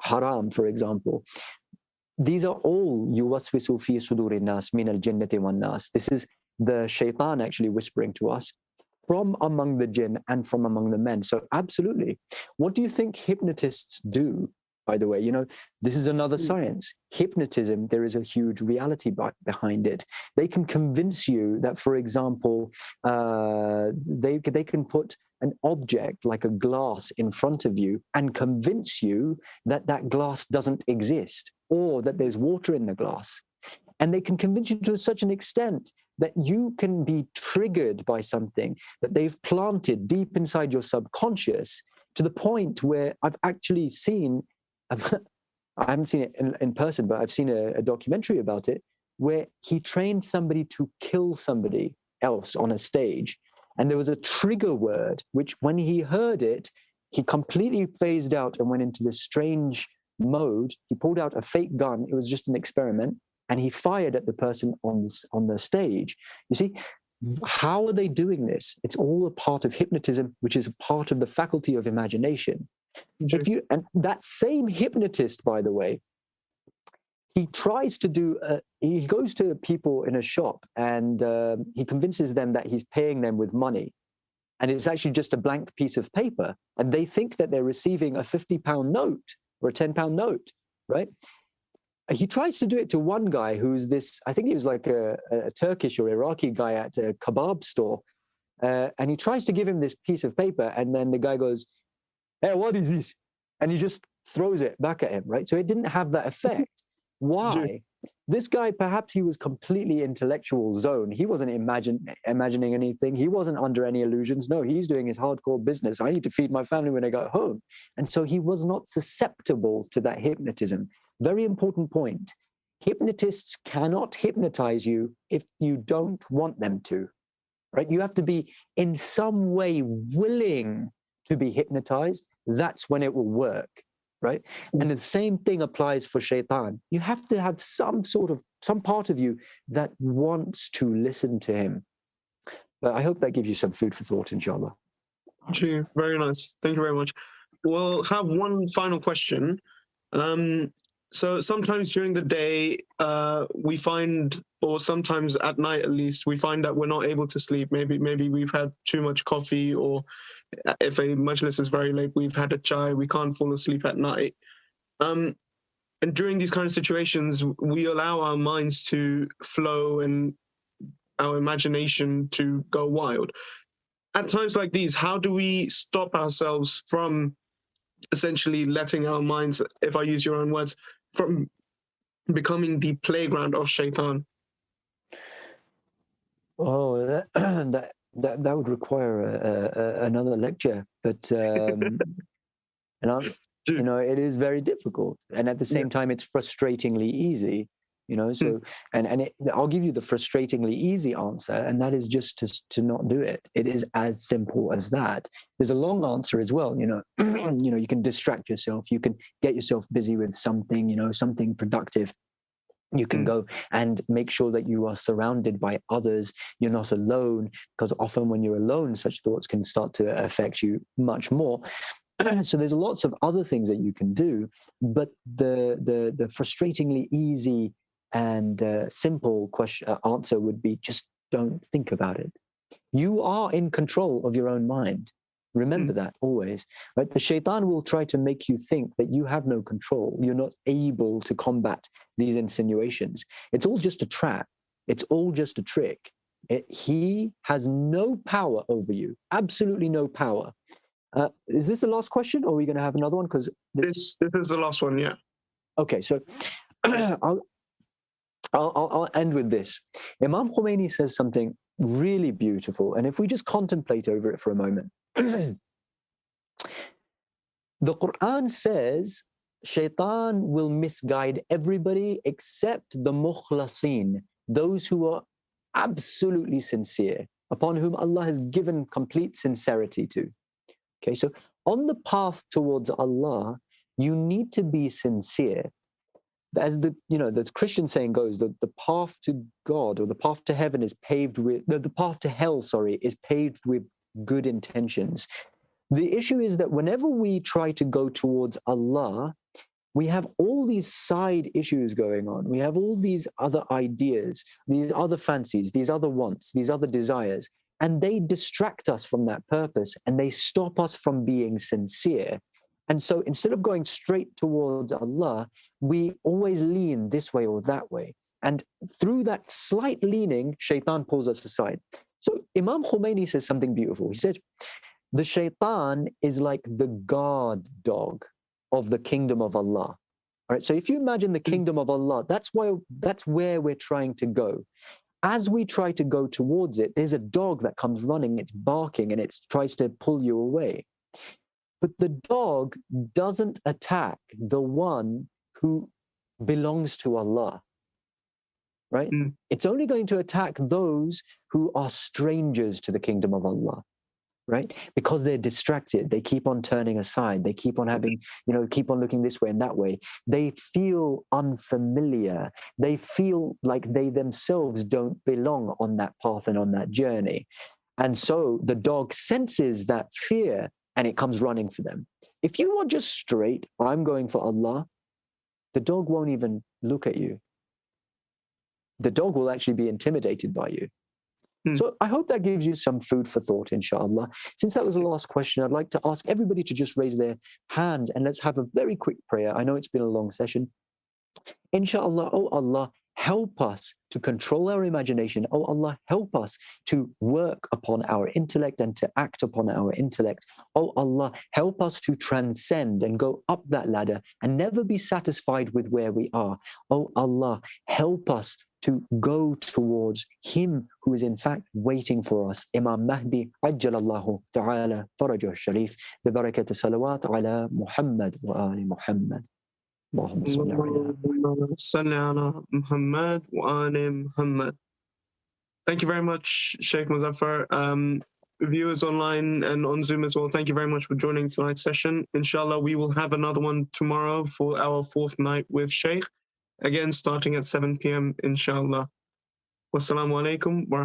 haram, for example. These are all yuwaswisu fi sudurin nas min al-jinnati wan nas. This is the shaitan actually whispering to us from among the jinn and from among the men. So absolutely. What do you think hypnotists do, by the way? This is another science. Hypnotism, there is a huge reality behind it. They can convince you that, for example, they can put an object like a glass in front of you and convince you that that glass doesn't exist or that there's water in the glass. And they can convince you to such an extent that you can be triggered by something that they've planted deep inside your subconscious, to the point where I've actually seen, I haven't seen it in person, but I've seen a documentary about it, where he trained somebody to kill somebody else on a stage. And there was a trigger word, which when he heard it, he completely phased out and went into this strange mode. He pulled out a fake gun. It was just an experiment. And he fired at the person on the stage. You see, how are they doing this? It's all a part of hypnotism, which is a part of the faculty of imagination. And that same hypnotist, by the way, he tries to do, he goes to people in a shop and he convinces them that he's paying them with money. And it's actually just a blank piece of paper. And they think that they're receiving a £50 note or a £10 note, right? He tries to do it to one guy who's this, I think he was like a Turkish or Iraqi guy at a kebab store. And he tries to give him this piece of paper. And then the guy goes, "Hey, what is this?" And he just throws it back at him, right? So it didn't have that effect. Why? This guy, perhaps he was completely intellectual zone. He wasn't imagining anything. He wasn't under any illusions. No, he's doing his hardcore business. I need to feed my family when I go home. And so he was not susceptible to that hypnotism. Very important point. Hypnotists cannot hypnotize you if you don't want them to, right? You have to be in some way willing to be hypnotized. That's when it will work. Right? And the same thing applies for shaitan. You have to have some part of you that wants to listen to him. But I hope that gives you some food for thought, inshallah. Gee, very nice. Thank you very much. We'll have one final question. So sometimes during the day, we find, or sometimes at night at least, we find that we're not able to sleep. Maybe we've had too much coffee, or if a majlis is very late, we've had a chai, we can't fall asleep at night. And during these kind of situations, we allow our minds to flow and our imagination to go wild. At times like these, how do we stop ourselves from essentially letting our minds, if I use your own words, from becoming the playground of shaitan? Oh, that would require another lecture, but it is very difficult, and at the same time, it's frustratingly easy. So I'll give you the frustratingly easy answer, and that is just to not do it. It is as simple as that. There's a long answer as well. You can distract yourself. You can get yourself busy with something. Something productive. You can go and make sure that you are surrounded by others. You're not alone, because often when you're alone, such thoughts can start to affect you much more. So there's lots of other things that you can do, but the frustratingly easy and simple answer would be, just don't think about it. You are in control of your own mind. Remember that always, right? The shaitan will try to make you think that you have no control. You're not able to combat these insinuations. It's all just a trap. It's all just a trick. He has no power over you. Absolutely no power. Is this the last question, or are we going to have another one? Because this is the last one, yeah. Okay, so I'll end with this. Imam Khomeini says something really beautiful, and if we just contemplate over it for a moment. The Quran says shaitan will misguide everybody except the mukhlasin, those who are absolutely sincere, upon whom Allah has given complete sincerity to. Okay, so on the path towards Allah, you need to be sincere. as the the Christian saying goes, the path to God or the path to heaven is paved with the path to hell, sorry, is paved with good intentions. The issue is that whenever we try to go towards Allah, we have all these side issues going on. We have all these other ideas, these other fancies, these other wants, these other desires, and they distract us from that purpose and they stop us from being sincere. And so instead of going straight towards Allah, we always lean this way or that way. And through that slight leaning, Shaytan pulls us aside. So Imam Khomeini says something beautiful. He said, the Shaytan is like the guard dog of the kingdom of Allah. All right. So if you imagine the kingdom of Allah, that's where we're trying to go. As we try to go towards it, there's a dog that comes running, it's barking, and it tries to pull you away. But the dog doesn't attack the one who belongs to Allah. Right? It's only going to attack those who are strangers to the kingdom of Allah. Right? Because they're distracted. They keep on turning aside. They keep on having, keep on looking this way and that way. They feel unfamiliar. They feel like they themselves don't belong on that path and on that journey. And so the dog senses that fear and it comes running for them. If you are just straight, I'm going for Allah, the dog won't even look at you. The dog will actually be intimidated by you. So I hope that gives you some food for thought, inshallah. Since that was the last question, I'd like to ask everybody to just raise their hands and let's have a very quick prayer. I know it's been a long session. Inshallah, oh Allah, help us to control our imagination. Oh Allah, help us to work upon our intellect and to act upon our intellect. Oh Allah, help us to transcend and go up that ladder and never be satisfied with where we are. Oh Allah, help us to go towards him who is in fact waiting for us. Imam Mahdi, ajjalallahu ta'ala farajuh sharif, bibarakat salawat ala Muhammad wa ali Muhammad. Allahumma salli ala Muhammad wa ali Muhammad. Thank you very much, Shaykh Muzaffer. Viewers online and on Zoom as well, thank you very much for joining tonight's session. Inshallah, we will have another one tomorrow for our fourth night with Shaykh. Again, starting at 7 p.m. inshallah. Wassalamu alaikum wa